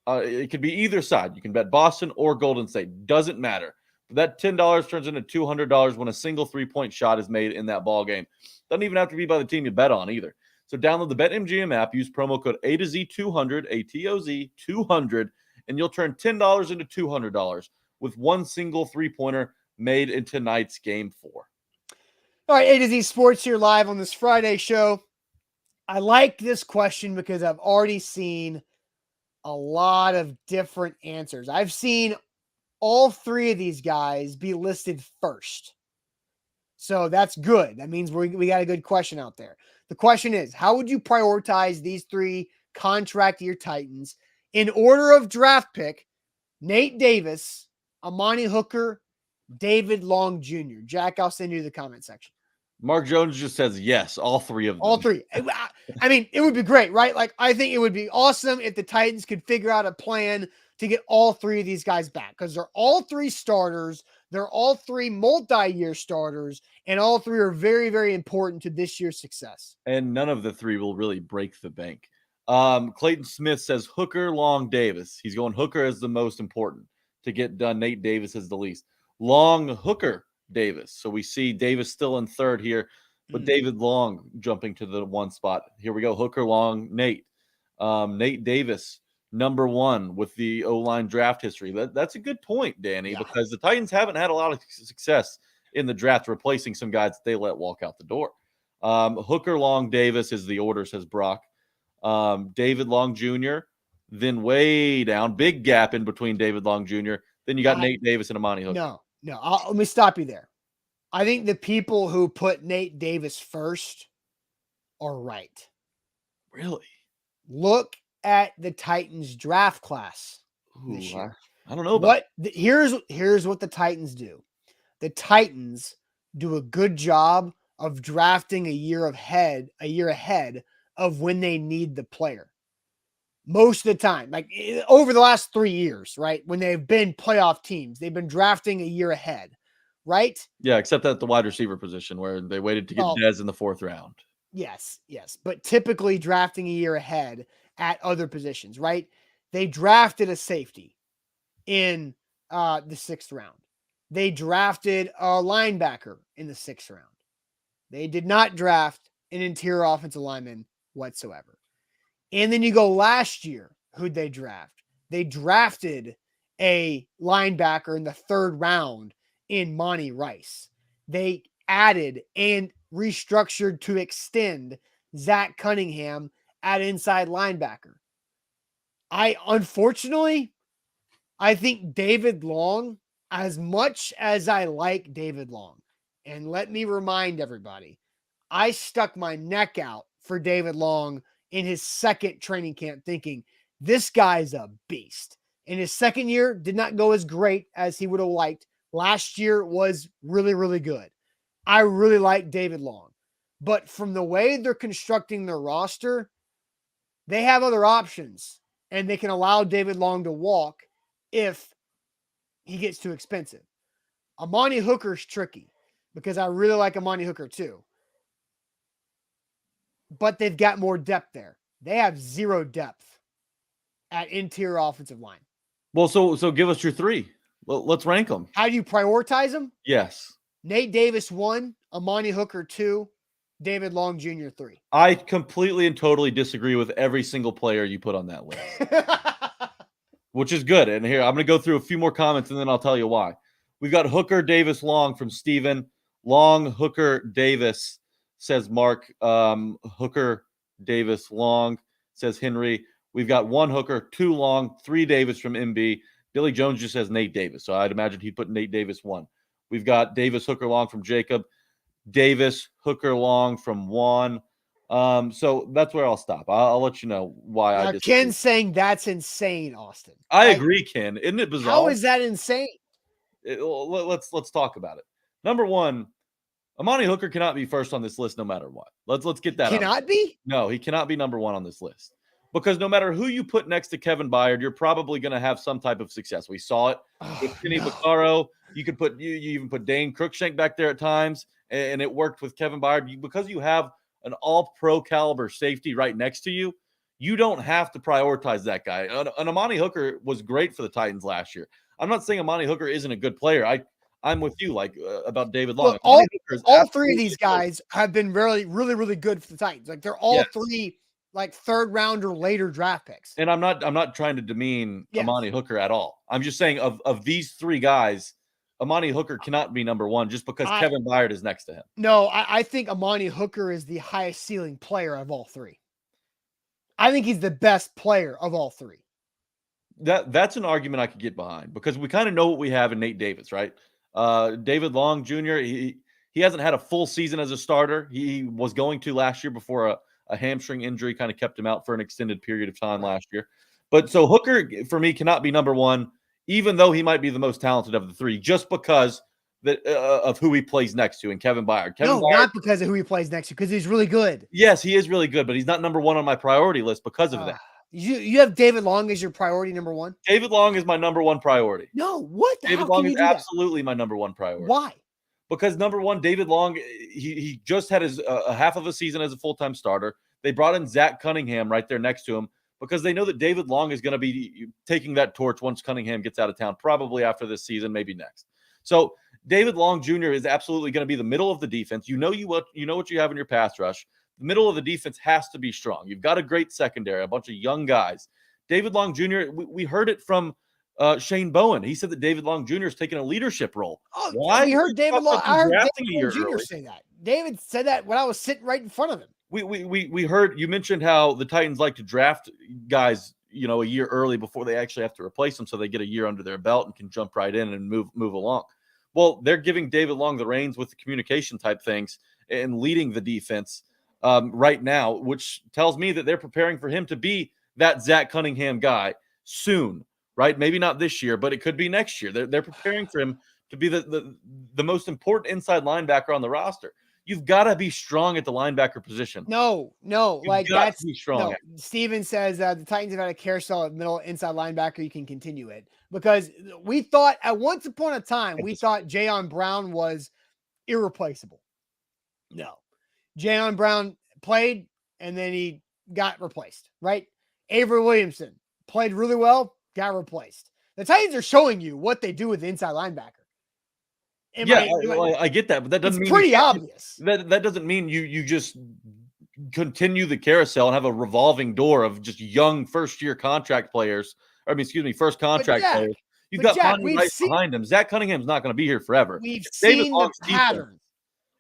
It could be either side. You can bet Boston or Golden State. Doesn't matter. That $10 turns into $200 when a single three-point shot is made in that ball game. Doesn't even have to be by the team you bet on either. So download the BetMGM app, use promo code A to Z 200, ATOZ 200, and you'll turn $10 into $200 with one single three-pointer made in tonight's Game 4. All right, A to Z Sports here live on this Friday show. I like this question because I've already seen a lot of different answers. I've seen all three of these guys be listed first. So that's good. That means we got a good question out there. The question is, how would you prioritize these three contract year Titans in order of draft pick? Nate Davis, Amani Hooker, David Long Jr. Jack, I'll send you to the comment section. Mark Jones just says yes, all three of them. All three. I mean, it would be great, right? Like, I think it would be awesome if the Titans could figure out a plan to get all three of these guys back, because they're all three starters. They're all three multi-year starters, and all three are very, very important to this year's success. And none of the three will really break the bank. Clayton Smith says Hooker, Long, Davis. He's going Hooker as the most important to get done. Nate Davis is the least. Long, Hooker, Davis. So we see Davis still in third here, but David Long jumping to the one spot. Here we go. Hooker, Long, Nate. Nate Davis, number one with the O-line draft history. That's a good point, Danny, because the Titans haven't had a lot of success in the draft replacing some guys that they let walk out the door. Hooker, Long, Davis is the order, says Brock. David Long Jr., then way down. Big gap in between David Long Jr. Then you got Nate Davis and Amani Hooker. No. Let me stop you there. I think the people who put Nate Davis first are right. Really? Look at the Titans draft class this year. I don't know about here's what the Titans do. The Titans do a good job of drafting a year ahead of when they need the player. Most of the time, like over the last 3 years, right? When they've been playoff teams, they've been drafting a year ahead, right? Yeah, except at the wide receiver position where they waited to get Dez in the 4th round. Yes. But typically drafting a year ahead at other positions, right? They drafted a safety in the 6th round. They drafted a linebacker in the 6th round. They did not draft an interior offensive lineman whatsoever. And then you go last year, who'd they draft? They drafted a linebacker in the 3rd round in Monty Rice. They added and restructured to extend Zach Cunningham at inside linebacker. Unfortunately, I think David Long, as much as I like David Long, and let me remind everybody, I stuck my neck out for David Long in his 2nd training camp thinking, this guy's a beast. In his 2nd year, did not go as great as he would have liked. Last year was really, really good. I really like David Long. But from the way they're constructing their roster, they have other options, and they can allow David Long to walk if he gets too expensive. Amani Hooker's tricky because I really like Amani Hooker too. But they've got more depth there. They have 0 depth at interior offensive line. Well, so give us your 3. Let's rank them. How do you prioritize them? Yes. Nate Davis 1, Amani Hooker 2, David Long Jr. 3. I completely and totally disagree with every single player you put on that list. which is good. And here, I'm going to go through a few more comments and then I'll tell you why. We've got Hooker Davis Long from Steven. Long Hooker Davis, says Mark. Hooker Davis Long, says Henry. We've got one Hooker, two Long, three Davis from MB. Billy Jones just says Nate Davis. So I'd imagine he'd put Nate Davis one. We've got Davis Hooker Long from Jacob. Davis Hooker Long from Juan. So that's where I'll stop. I'll let you know why I Now, disagree. Ken's saying that's insane, Austin. I agree, Ken. Isn't it bizarre? How is that insane? Let's talk about it. Number one, Amani Hooker cannot be first on this list no matter what. Let's get that out. Cannot be? No, he cannot be number one on this list. Because no matter who you put next to Kevin Byard, you're probably going to have some type of success. We saw it with Kenny Vaccaro. You could put you even put Dane Cruikshank back there at times, and it worked with Kevin Byard. Because you have an all-pro caliber safety right next to you, you don't have to prioritize that guy. And Amani Hooker was great for the Titans last year. I'm not saying Amani Hooker isn't a good player. I'm with you, about David Long. Look, all three of these guys have been really, really, really good for the Titans. Like they're all three like third round or later draft picks. And I'm not trying to demean Amani Hooker at all. I'm just saying of these three guys, Amani Hooker cannot be number one just because Kevin Byard is next to him. No, I think Amani Hooker is the highest ceiling player of all three. I think he's the best player of all three. That's an argument I could get behind because we kind of know what we have in Nate Davis, right? David Long Jr., he hasn't had a full season as a starter. He was going to last year before a hamstring injury kind of kept him out for an extended period of time last year. But so Hooker, for me, cannot be number one, even though he might be the most talented of the three, just because of who he plays next to and Kevin Byard. Not because of who he plays next to, because he's really good. Yes, he is really good, but he's not number one on my priority list because of that. You have David Long as your priority number one? David Long is my number one priority. No, what? David Long is absolutely my number one priority. Why? Because number one, David Long, he just had his a half of a season as a full-time starter. They brought in Zach Cunningham right there next to him because they know that David Long is going to be taking that torch once Cunningham gets out of town, probably after this season, maybe next. So David Long Jr. is absolutely going to be the middle of the defense. You know what you have in your pass rush. The middle of the defense has to be strong. You've got a great secondary, a bunch of young guys. David Long Jr., we heard it from Shane Bowen. He said that David Long Jr. is taking a leadership role. Oh, why? We heard David Long. I heard David Long Jr. say that. David said that when I was sitting right in front of him. We heard you mentioned how the Titans like to draft guys, a year early before they actually have to replace them, so they get a year under their belt and can jump right in and move along. Well, they're giving David Long the reins with the communication type things and leading the defense right now, which tells me that they're preparing for him to be that Zach Cunningham guy soon, right? Maybe not this year, but it could be next year. They're preparing for him to be the most important inside linebacker on the roster. You've got to be strong at the linebacker position. No, like that's to be strong. No. Steven says the Titans have had a carousel at middle inside linebacker. You can continue it because we thought at once upon a time we thought Jayon Brown was irreplaceable. No, Jayon Brown played and then he got replaced. Right? Avery Williamson played really well, got replaced. The Titans are showing you what they do with the inside linebacker. I get that, but that doesn't mean pretty obvious. That doesn't mean you just continue the carousel and have a revolving door of just young first-year contract players. First contract players. You've got Bonnie Rice behind him. Zach Cunningham's not going to be here forever. We've seen the pattern.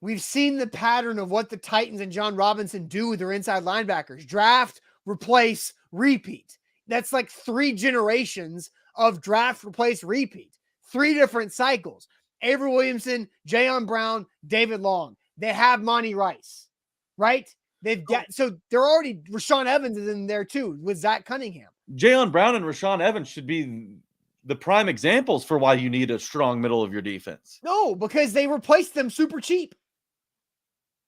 We've seen the pattern of what the Titans and John Robinson do with their inside linebackers: draft, replace, repeat. That's like 3 generations of draft, replace, repeat. 3 different cycles. Avery Williamson, Jayon Brown, David Long. They have Monty Rice, right? They've got so they're already Rashaan Evans is in there too with Zach Cunningham. Jayon Brown and Rashaan Evans should be the prime examples for why you need a strong middle of your defense. No, because they replaced them super cheap.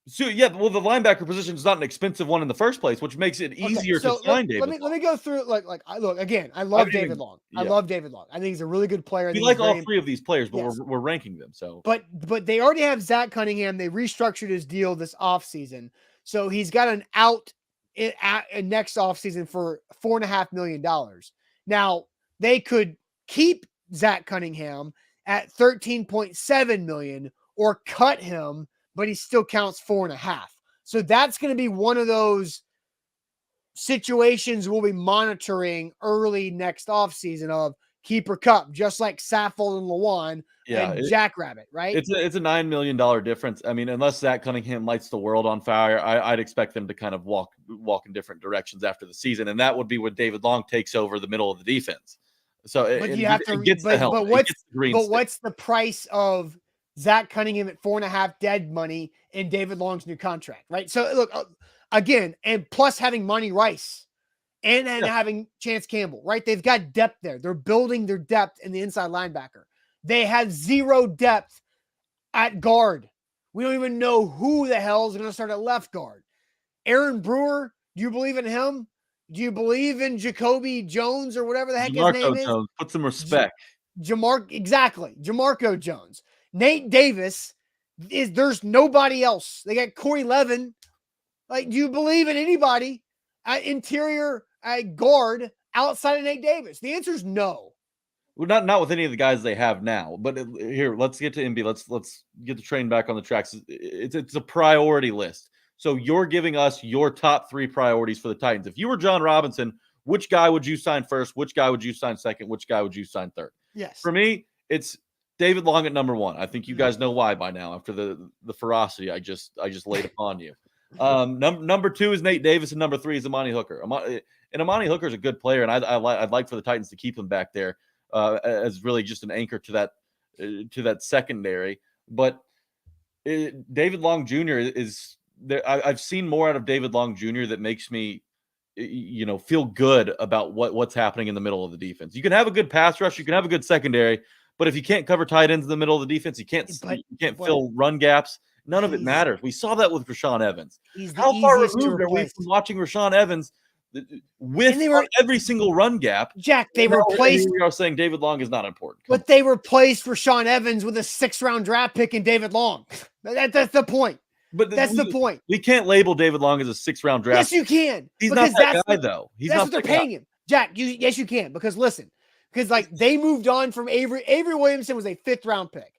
So the linebacker position is not an expensive one in the first place, which makes it easier to find David. Let me go through it. I love David Long. Yeah. I love David Long. I think he's a really good player. We like all 3 of these players, but we're ranking them. So, but they already have Zach Cunningham. They restructured his deal this offseason, so he's got an out in next offseason for $4.5 million. Now they could keep Zach Cunningham at $13.7 million or cut him, but he still counts 4.5. So that's going to be one of those situations we'll be monitoring early next offseason of Keeper Cup, just like Saffold and Lawan and Jackrabbit, right? It's a $9 million difference. I mean, unless Zach Cunningham lights the world on fire, I'd expect them to kind of walk in different directions after the season, and that would be when David Long takes over the middle of the defense. So but you have to gets the helmet. What's the price of Zach Cunningham at 4.5 dead money in David Long's new contract, right? So look, again, and plus having Monty Rice and having Chance Campbell, right? They've got depth there. They're building their depth in the inside linebacker. They have zero depth at guard. We don't even know who the hell is going to start at left guard. Aaron Brewer, do you believe in him? Do you believe in Jacoby Jones or whatever the heck his name is? Jones, put some respect. Jamarco Jones. Nate Davis, there's nobody else. They got Corey Levin. Like, do you believe in anybody at interior guard outside of Nate Davis? The answer is no. Well, not with any of the guys they have now. But here, let's get to MB. Let's get the train back on the tracks. It's a priority list. So you're giving us your top 3 priorities for the Titans. If you were John Robinson, which guy would you sign first? Which guy would you sign second? Which guy would you sign third? Yes. For me, it's David Long at number 1. I think you guys know why by now after the ferocity I just laid upon you. Number 2 is Nate Davis, and number 3 is Amani Hooker. Amani Hooker is a good player, and I'd like for the Titans to keep him back there as really just an anchor to that secondary. But David Long Jr. is there. I've seen more out of David Long Jr. that makes me feel good about what's happening in the middle of the defense. You can have a good pass rush, you can have a good secondary, but if you can't cover tight ends in the middle of the defense, you can't fill run gaps. None of it matters. We saw that with Rashaan Evans. How far removed are we from watching Rashaan Evans with every single run gap? Jack, they replaced. We are saying David Long is not important. But they replaced Rashaan Evans with a 6th-round draft pick in David Long. That's the point. But that's the point. We can't label David Long as a 6th-round draft. Yes, you can. He's not that guy, though. That's what they're paying him. Jack, yes, you can. Because listen, they moved on from Avery. Avery Williamson was a 5th-round pick.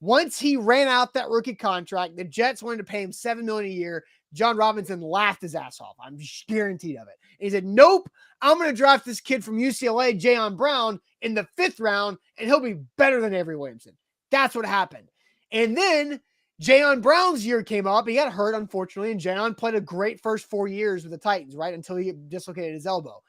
Once he ran out that rookie contract, the Jets wanted to pay him $7 million a year. John Robinson laughed his ass off. I'm guaranteed of it. And he said, nope, I'm going to draft this kid from UCLA, Jayon Brown, in the 5th round, and he'll be better than Avery Williamson. That's what happened. And then Jayon Brown's year came up. He got hurt, unfortunately, and Jayon played a great first 4 years with the Titans, right, until he dislocated his elbow.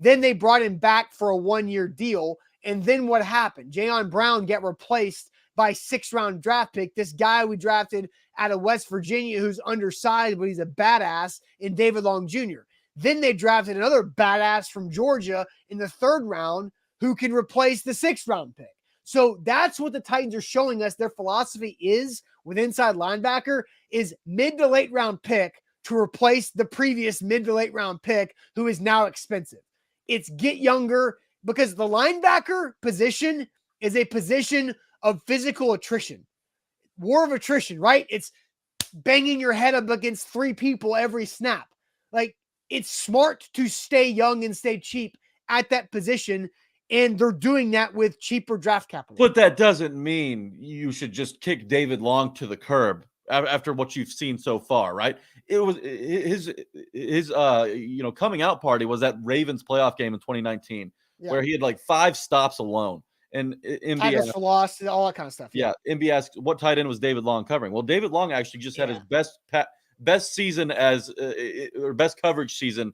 Then they brought him back for a 1-year deal, and then what happened? Jayon Brown got replaced by 6th-round draft pick, this guy we drafted out of West Virginia who's undersized, but he's a badass, in David Long Jr. Then they drafted another badass from Georgia in the 3rd round who can replace the 6th-round pick. So that's what the Titans are showing us their philosophy is with inside linebacker is mid to late round pick to replace the previous mid to late round pick who is now expensive. It's get younger because the linebacker position is a position of physical attrition, war of attrition, right? It's banging your head up against 3 people every snap. Like, it's smart to stay young and stay cheap at that position, and they're doing that with cheaper draft capital. But that doesn't mean you should just kick David Long to the curb after what you've seen so far, right? It was his coming out party was that Ravens playoff game in 2019 where he had like 5 stops alone. And MB for loss, all that kind of stuff. Yeah. MB asked, what tight end was David Long covering? Well, David Long actually just had his best season or best coverage season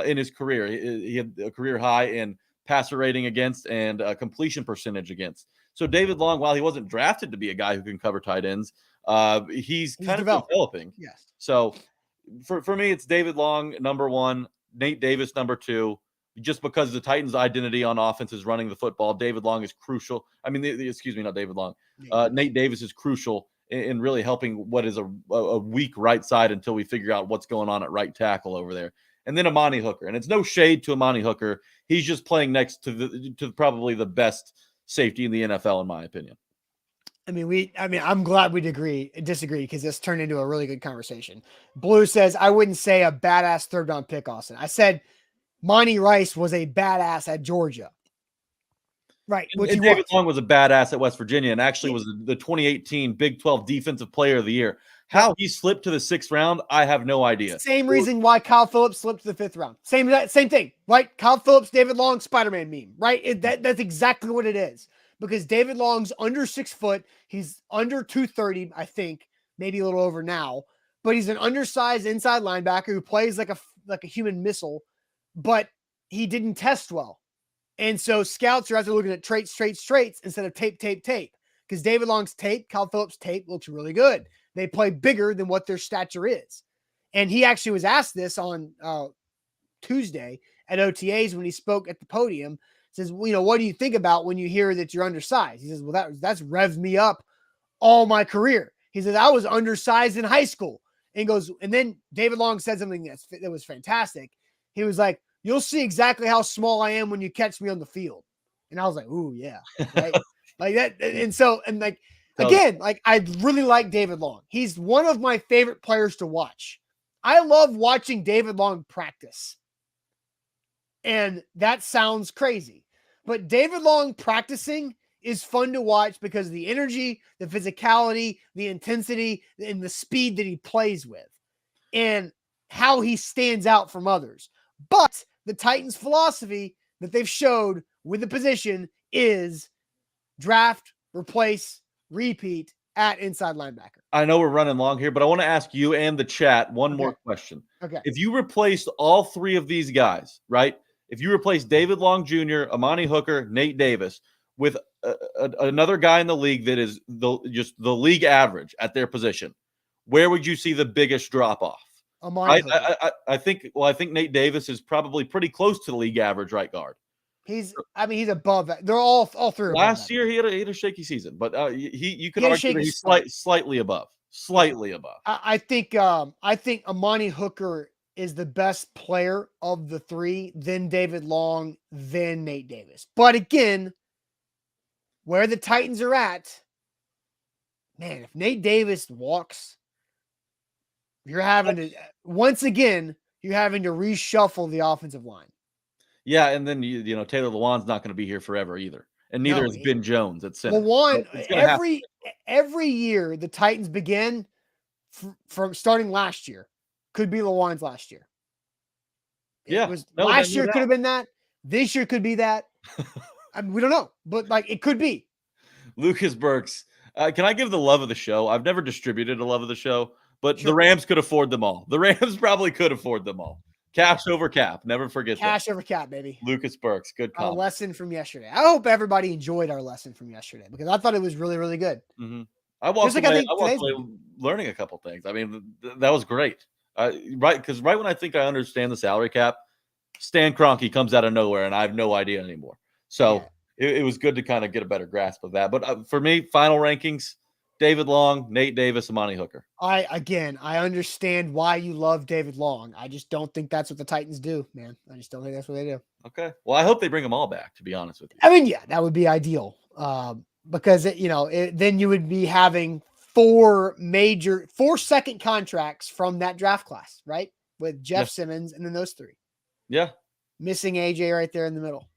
in his career. He had a career high in passer rating against and completion percentage against. So David Long, while he wasn't drafted to be a guy who can cover tight ends, he's kind of developing. Yes. So for me, it's David Long, number 1, Nate Davis, number 2. Just because the Titans' identity on offense is running the football, David Long is crucial. I mean, not David Long. Nate Davis is crucial in really helping what is a weak right side until we figure out what's going on at right tackle over there. And then Amani Hooker. And it's no shade to Amani Hooker. He's just playing next to probably the best safety in the NFL, in my opinion. I'm glad we disagree because this turned into a really good conversation. Blue says, I wouldn't say a badass 3rd-round pick, Austin. I said Monty Rice was a badass at Georgia. Right. And David Long was a badass at West Virginia and actually was the 2018 Big 12 Defensive Player of the Year. How he slipped to the 6th round, I have no idea. Same reason why Kyle Phillips slipped to the 5th round. Same thing, right? Kyle Phillips, David Long, Spider-Man meme, right? That's exactly what it is. Because David Long's under 6 foot. He's under 230, I think, maybe a little over now. But he's an undersized inside linebacker who plays like a human missile, but he didn't test well. And so scouts are out there looking at traits instead of tape. Because David Long's tape, Kyle Phillips' tape looks really good. They play bigger than what their stature is. And he actually was asked this on Tuesday at OTAs when he spoke at the podium. Says, well, what do you think about when you hear that you're undersized? He says, well, that's revved me up all my career. He says, I was undersized in high school. And goes, and then David Long said something that was fantastic. He was like, you'll see exactly how small I am when you catch me on the field. And I was like, ooh, yeah, right? Like that. And so, and like, again, like I really like David Long. He's one of my favorite players to watch. I love watching David Long practice. And that sounds crazy. But David Long practicing is fun to watch because of the energy, the physicality, the intensity, and the speed that he plays with. And how he stands out from others. But the Titans' philosophy that they've showed with the position is draft, replace, repeat at inside linebacker. I know we're running long here, but I want to ask you and the chat one more question. Okay. If you replaced all 3 of these guys, right? If you replace David Long Jr., Amani Hooker, Nate Davis with another guy in the league that is just the league average at their position, where would you see the biggest drop off? I think Nate Davis is probably pretty close to the league average right guard. He's above that. They're all 3. Last year he had a shaky season, but you could argue that he's slightly above. Slightly above. I think Amani Hooker is the best player of the 3, then David Long, then Nate Davis. But again, where the Titans are at, man, if Nate Davis walks, you're having to reshuffle the offensive line. Yeah, and then Taylor Lewan's not going to be here forever either, and neither is Ben Jones at center. Lewan, every year the Titans begin from starting last year could be Lewan's last year. Last year could have been that. This year could be that. I mean, we don't know, but like it could be. Lucas Burks, can I give the love of the show? I've never distributed a love of the show, but Sure. The Rams could afford them all. The Rams probably could afford them all. Cash over cap. Never forget that. Cash over cap, baby. Lucas Burks, good call. Our lesson from yesterday. I hope everybody enjoyed our lesson from yesterday because I thought it was really, really good. Mm-hmm. I walked away learning a couple things. I mean, that was great. Because right when I think I understand the salary cap, Stan Kroenke comes out of nowhere, and I have no idea anymore. So it was good to kind of get a better grasp of that. But for me, final rankings, David Long, Nate Davis, Amani Hooker. I understand why you love David Long. I just don't think that's what the Titans do, man. I just don't think that's what they do. Okay. Well, I hope they bring them all back, to be honest with you. I mean, yeah, that would be ideal. Because then you would be having 4 second contracts from that draft class, right? With Jeff Simmons and then those 3. Yeah. Missing AJ right there in the middle.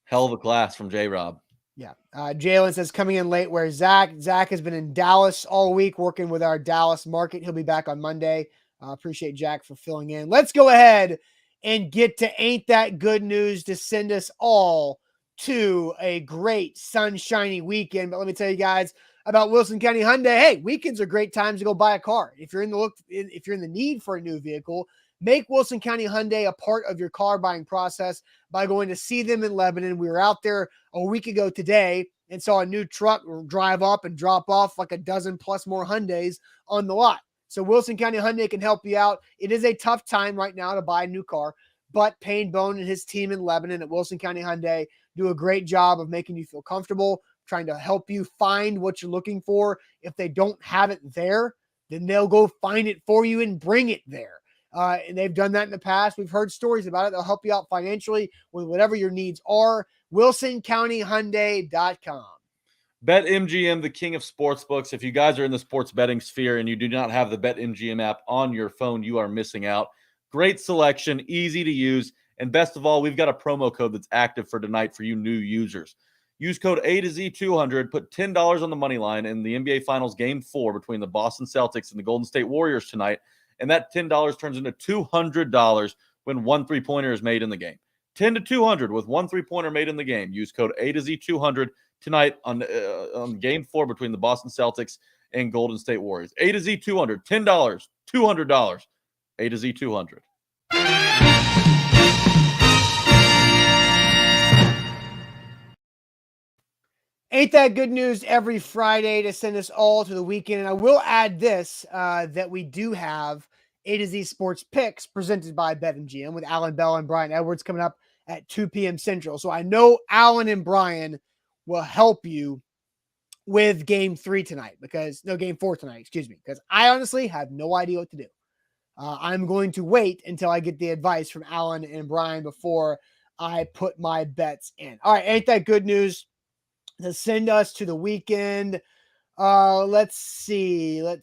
Hell of a class from J-Rob. Yeah. Jalen says coming in late where Zach has been in Dallas all week working with our Dallas market. He'll be back on Monday. Appreciate Jack for filling in. Let's go ahead and get to Ain't That Good News to send us all to a great sunshiny weekend. But let me tell you guys about Wilson County Hyundai. Hey, weekends are great times to go buy a car. If you're in the need for a new vehicle, make Wilson County Hyundai a part of your car buying process by going to see them in Lebanon. We were out there a week ago today and saw a new truck drive up and drop off like a dozen plus more Hyundais on the lot. So Wilson County Hyundai can help you out. It is a tough time right now to buy a new car, but Payne Bone and his team in Lebanon at Wilson County Hyundai do a great job of making you feel comfortable, trying to help you find what you're looking for. If they don't have it there, then they'll go find it for you and bring it there. And they've done that in the past. We've heard stories about it. They'll help you out financially with whatever your needs are. WilsonCountyHyundai.com. BetMGM, the king of sportsbooks. If you guys are in the sports betting sphere and you do not have the BetMGM app on your phone, you are missing out. Great selection, easy to use, and best of all, we've got a promo code that's active for tonight for you new users. Use code A to Z 200. Put $10 on the money line in the NBA Finals Game 4 between the Boston Celtics and the Golden State Warriors tonight. And that $10 turns into $200 when one three-pointer is made in the game. 10 to 200 with one three-pointer made in the game. Use code A to Z 200 tonight on Game 4 between the Boston Celtics and Golden State Warriors. A to Z 200, $10, $200. A to Z 200. Ain't that good news every Friday to send us all to the weekend? And I will add this, that we do have A to Z Sports Picks presented by BetMGM with Alan Bell and Brian Edwards coming up at 2 p.m. Central. So I know Alan and Brian will help you with Game 4 tonight, because I honestly have no idea what to do. I'm going to wait until I get the advice from Alan and Brian before I put my bets in. All right, ain't that good news to send us to the weekend? Let's see. Here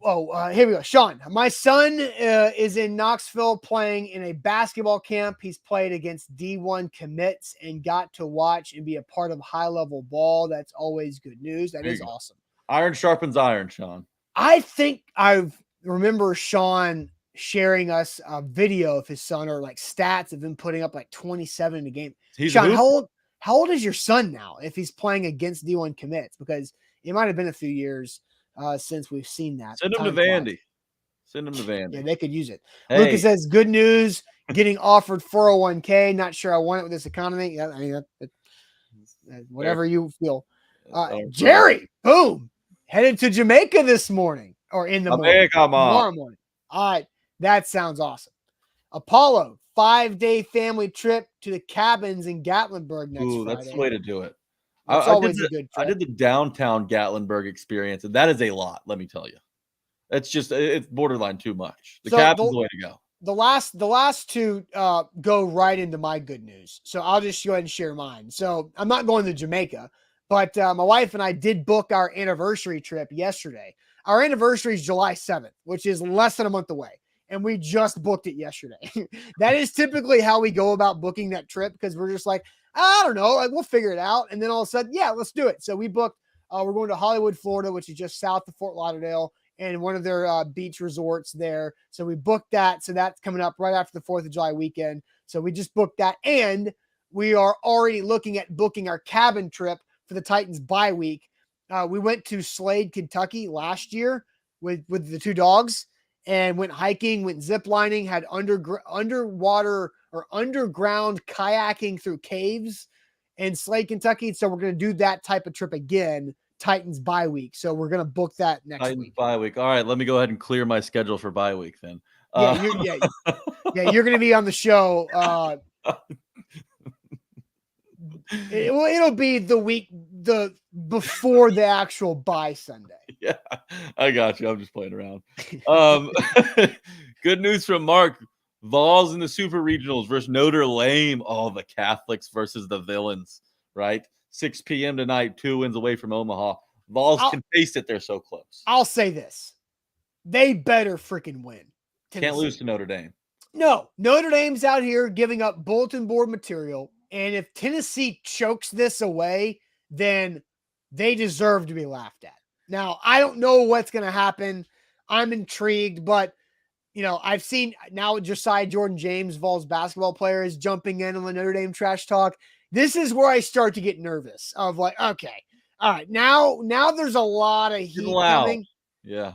we go. Sean, my son is in Knoxville playing in a basketball camp. He's played against D1 commits and got to watch and be a part of high-level ball. That's always good news. That is awesome. Iron sharpens iron, Sean. I think I remember Sean sharing us a video of his son, or like stats of him putting up like 27 in a game. Sean, how old is your son now if he's playing against D1 commits? Because it might have been a few years since we've seen that. Send him to Vandy. Send him to Vandy. Yeah, they could use it. Hey. Lucas says, good news, getting offered 401k. Not sure I want it with this economy. I mean, whatever you feel. Jerry, boom, headed to Jamaica this morning, or in the morning. Tomorrow morning. All right, that sounds awesome. Apollo, 5-day family trip to the cabins in Gatlinburg next Friday. That's the way to do it. That's always a good trip. I did the downtown Gatlinburg experience, and that is a lot, let me tell you. It's borderline too much. The cabin's the way to go. The last two go right into my good news. So I'll just go ahead and share mine. So I'm not going to Jamaica, but my wife and I did book our anniversary trip yesterday. Our anniversary is July 7th, which is less than a month away. And we just booked it yesterday. That is typically how we go about booking that trip, because we're just like, I don't know, like we'll figure it out. And then all of a sudden, yeah, let's do it. So we booked, we're going to Hollywood, Florida, which is just south of Fort Lauderdale, and one of their beach resorts there. So we booked that. So that's coming up right after the 4th of July weekend. So we just booked that. And we are already looking at booking our cabin trip for the Titans bye week. We went to Slade, Kentucky last year with the two dogs, and went hiking, went zip lining, had underwater or underground kayaking through caves in Slade, Kentucky. So we're going to do that type of trip again, Titans bye week. So we're going to book that next week. Bye week. All right, let me go ahead and clear my schedule for bye week then. You're going to be on the show. It'll be the week before the actual bye Sunday. Yeah, I got you. I'm just playing around. Good news from Mark. Vols in the Super Regionals versus Notre Dame. Oh, the Catholics versus the villains, right? 6 p.m. tonight, 2 wins away from Omaha. Vols can taste it. They're so close. I'll say this. They better freaking win. Tennessee. Can't lose to Notre Dame. No, Notre Dame's out here giving up bulletin board material. And if Tennessee chokes this away, then they deserve to be laughed at. Now, I don't know what's going to happen. I'm intrigued, but, I've seen now Josiah Jordan-James, Vols basketball player, is jumping in on the Notre Dame trash talk. This is where I start to get nervous of like, okay, all right, now there's a lot of heat coming. Yeah.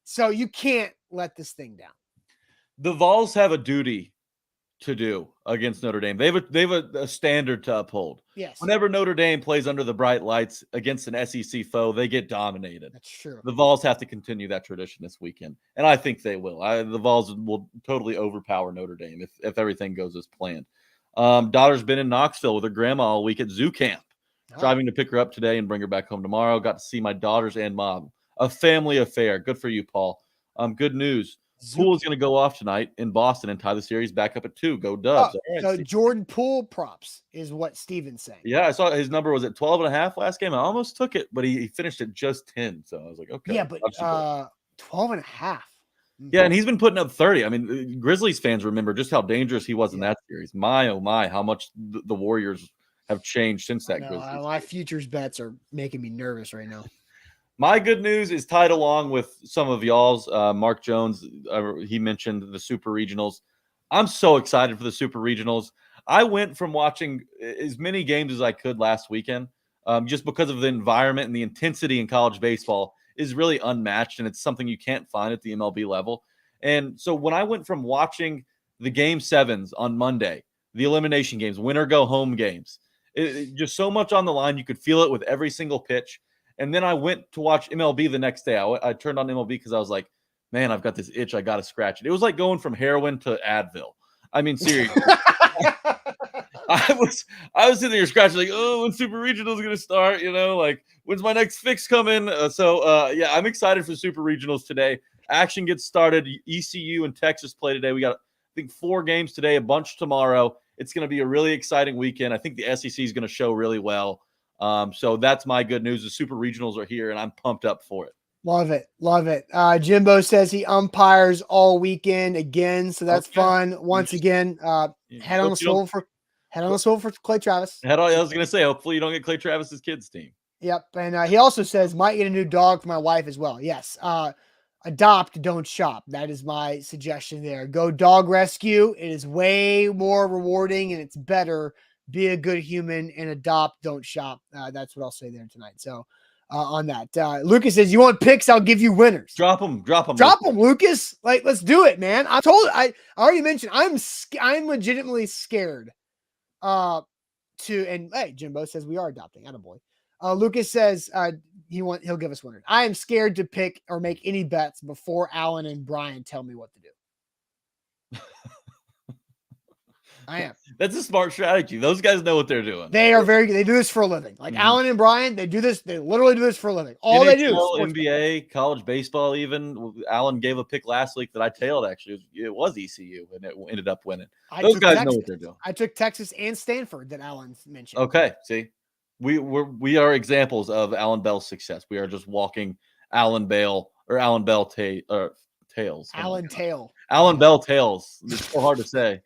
So you can't let this thing down. The Vols have a duty to do against Notre Dame. They have a standard to uphold. Yes. Whenever Notre Dame plays under the bright lights against an SEC foe, they get dominated. That's true. The Vols have to continue that tradition this weekend, and I think they will. The Vols will totally overpower Notre Dame if everything goes as planned. Daughter's been in Knoxville with her grandma all week at zoo camp. Driving to pick her up today and bring her back home tomorrow. Got to see my daughters and mom. A family affair. Good for you, Paul. Good news. Poole is going to go off tonight in Boston and tie the series back up at 2. Go Dubs. Right, so Jordan Poole props is what Steven's saying. Yeah, I saw his number was at 12.5 last game. I almost took it, but he finished at just 10. So I was like, okay. Yeah, but 12.5. Yeah, and he's been putting up 30. I mean, Grizzlies fans remember just how dangerous he was in that series. My, oh my, how much the Warriors have changed since that Grizzlies. My futures bets are making me nervous right now. My good news is tied along with some of y'all's. Mark Jones, he mentioned the Super Regionals. I'm so excited for the Super Regionals. I went from watching as many games as I could last weekend just because of the environment and the intensity in college baseball is really unmatched, and it's something you can't find at the MLB level. And so when I went from watching the Game 7s on Monday, the elimination games, win or go home games, just so much on the line, you could feel it with every single pitch. And then I went to watch MLB the next day. I turned on MLB because I was like, man, I've got this itch. I got to scratch it. It was like going from heroin to Advil. I mean, seriously. I was sitting there scratching like, oh, when Super Regionals is going to start, like when's my next fix coming? Yeah, I'm excited for Super Regionals today. Action gets started. ECU and Texas play today. We got, I think, 4 games today, a bunch tomorrow. It's going to be a really exciting weekend. I think the SEC is going to show really well. So that's my good news. The Super Regionals are here, and I'm pumped up for it. Love it. Love it. Jimbo says he umpires all weekend again, so that's fun. Once again, head on the swivel for Clay Travis. I was going to say, hopefully you don't get Clay Travis's kids' team. Yep. And he also says, might get a new dog for my wife as well. Yes. Adopt, don't shop. That is my suggestion there. Go dog rescue. It is way more rewarding and it's better. Be a good human and adopt, don't shop. That's what I'll say there tonight. So on that, Lucas says, you want picks? I'll give you winners. Drop them, Lucas. Like, let's do it, man. I already mentioned, I'm legitimately scared and hey, Jimbo says we are adopting. Attaboy. Lucas says he'll give us winners. I am scared to pick or make any bets before Alan and Brian tell me what to do. I am. That's a smart strategy. Those guys know what they're doing. They are very good. They do this for a living. Like Alan and Brian, they do this. They literally do this for a living. All they do is NBA, college baseball. Even Alan gave a pick last week that I tailed. Actually, it was ECU, and it ended up winning. Those guys know what they're doing. I took Texas and Stanford that Alan mentioned. Okay, see, we are examples of Alan Bell's success. We are just walking Alan Bell tails. Alan Tail. Alan Bell tails. It's so hard to say.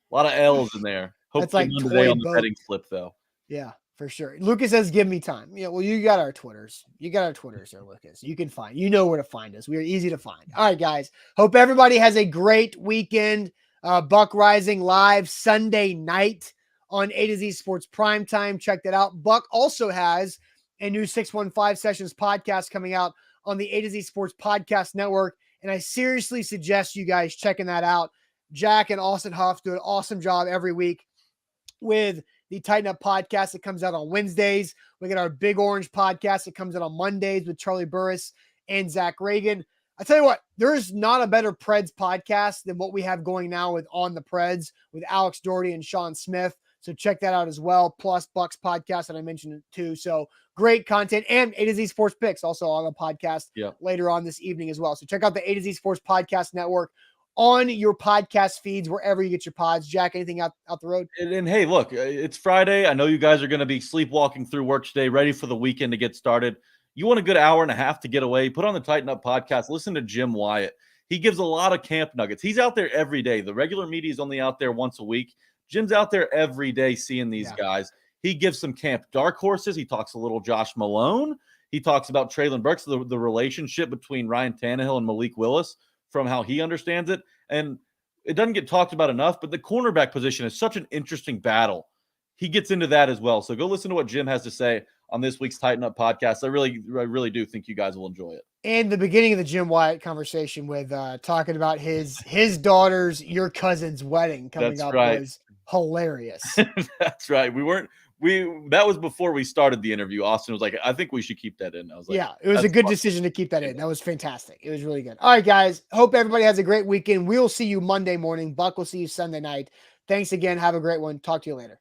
A lot of L's in there. Hopefully like today on the betting slip, though. Yeah, for sure. Lucas says, give me time. Yeah, well, you got our Twitters. There, Lucas. You can find. You know where to find us. We are easy to find. All right, guys. Hope everybody has a great weekend. Buck Rising live Sunday night on A to Z Sports Primetime. Check that out. Buck also has a new 615 Sessions podcast coming out on the A to Z Sports Podcast Network, and I seriously suggest you guys checking that out. Jack and Austin Huff do an awesome job every week with the Tighten Up podcast that comes out on Wednesdays. We got our Big Orange podcast that comes out on Mondays with Charlie Burris and Zach Reagan. I tell you what, there's not a better Preds podcast than what we have going now with On the Preds with Alex Doherty and Sean Smith. So check that out as well. Plus Buck's podcast that I mentioned too. So great content, and A to Z Sports Picks also on the podcast later on this evening as well. So check out the A to Z Sports Podcast Network on your podcast feeds, wherever you get your pods. Jack, anything out the road? And hey, look, it's Friday. I know you guys are going to be sleepwalking through work today, ready for the weekend to get started. You want a good hour and a half to get away, put on the Tighten Up podcast, listen to Jim Wyatt. He gives a lot of camp nuggets. He's out there every day. The regular media is only out there once a week. Jim's out there every day seeing these guys. He gives some camp dark horses. He talks a little Josh Malone. He talks about Traylon Burks, the relationship between Ryan Tannehill and Malik Willis, from how he understands it. And it doesn't get talked about enough, but the cornerback position is such an interesting battle. He gets into that as well. So go listen to what Jim has to say on this week's Tighten Up podcast. I really do think you guys will enjoy it. And the beginning of the Jim Wyatt conversation with talking about his daughter's, your cousin's wedding coming up was hilarious. That's right. That was before we started the interview. Austin was like, I think we should keep that in. I was like, yeah, it was a good decision to keep that in. That was fantastic. It was really good. All right, guys. Hope everybody has a great weekend. We'll see you Monday morning. Buck will see you Sunday night. Thanks again. Have a great one. Talk to you later.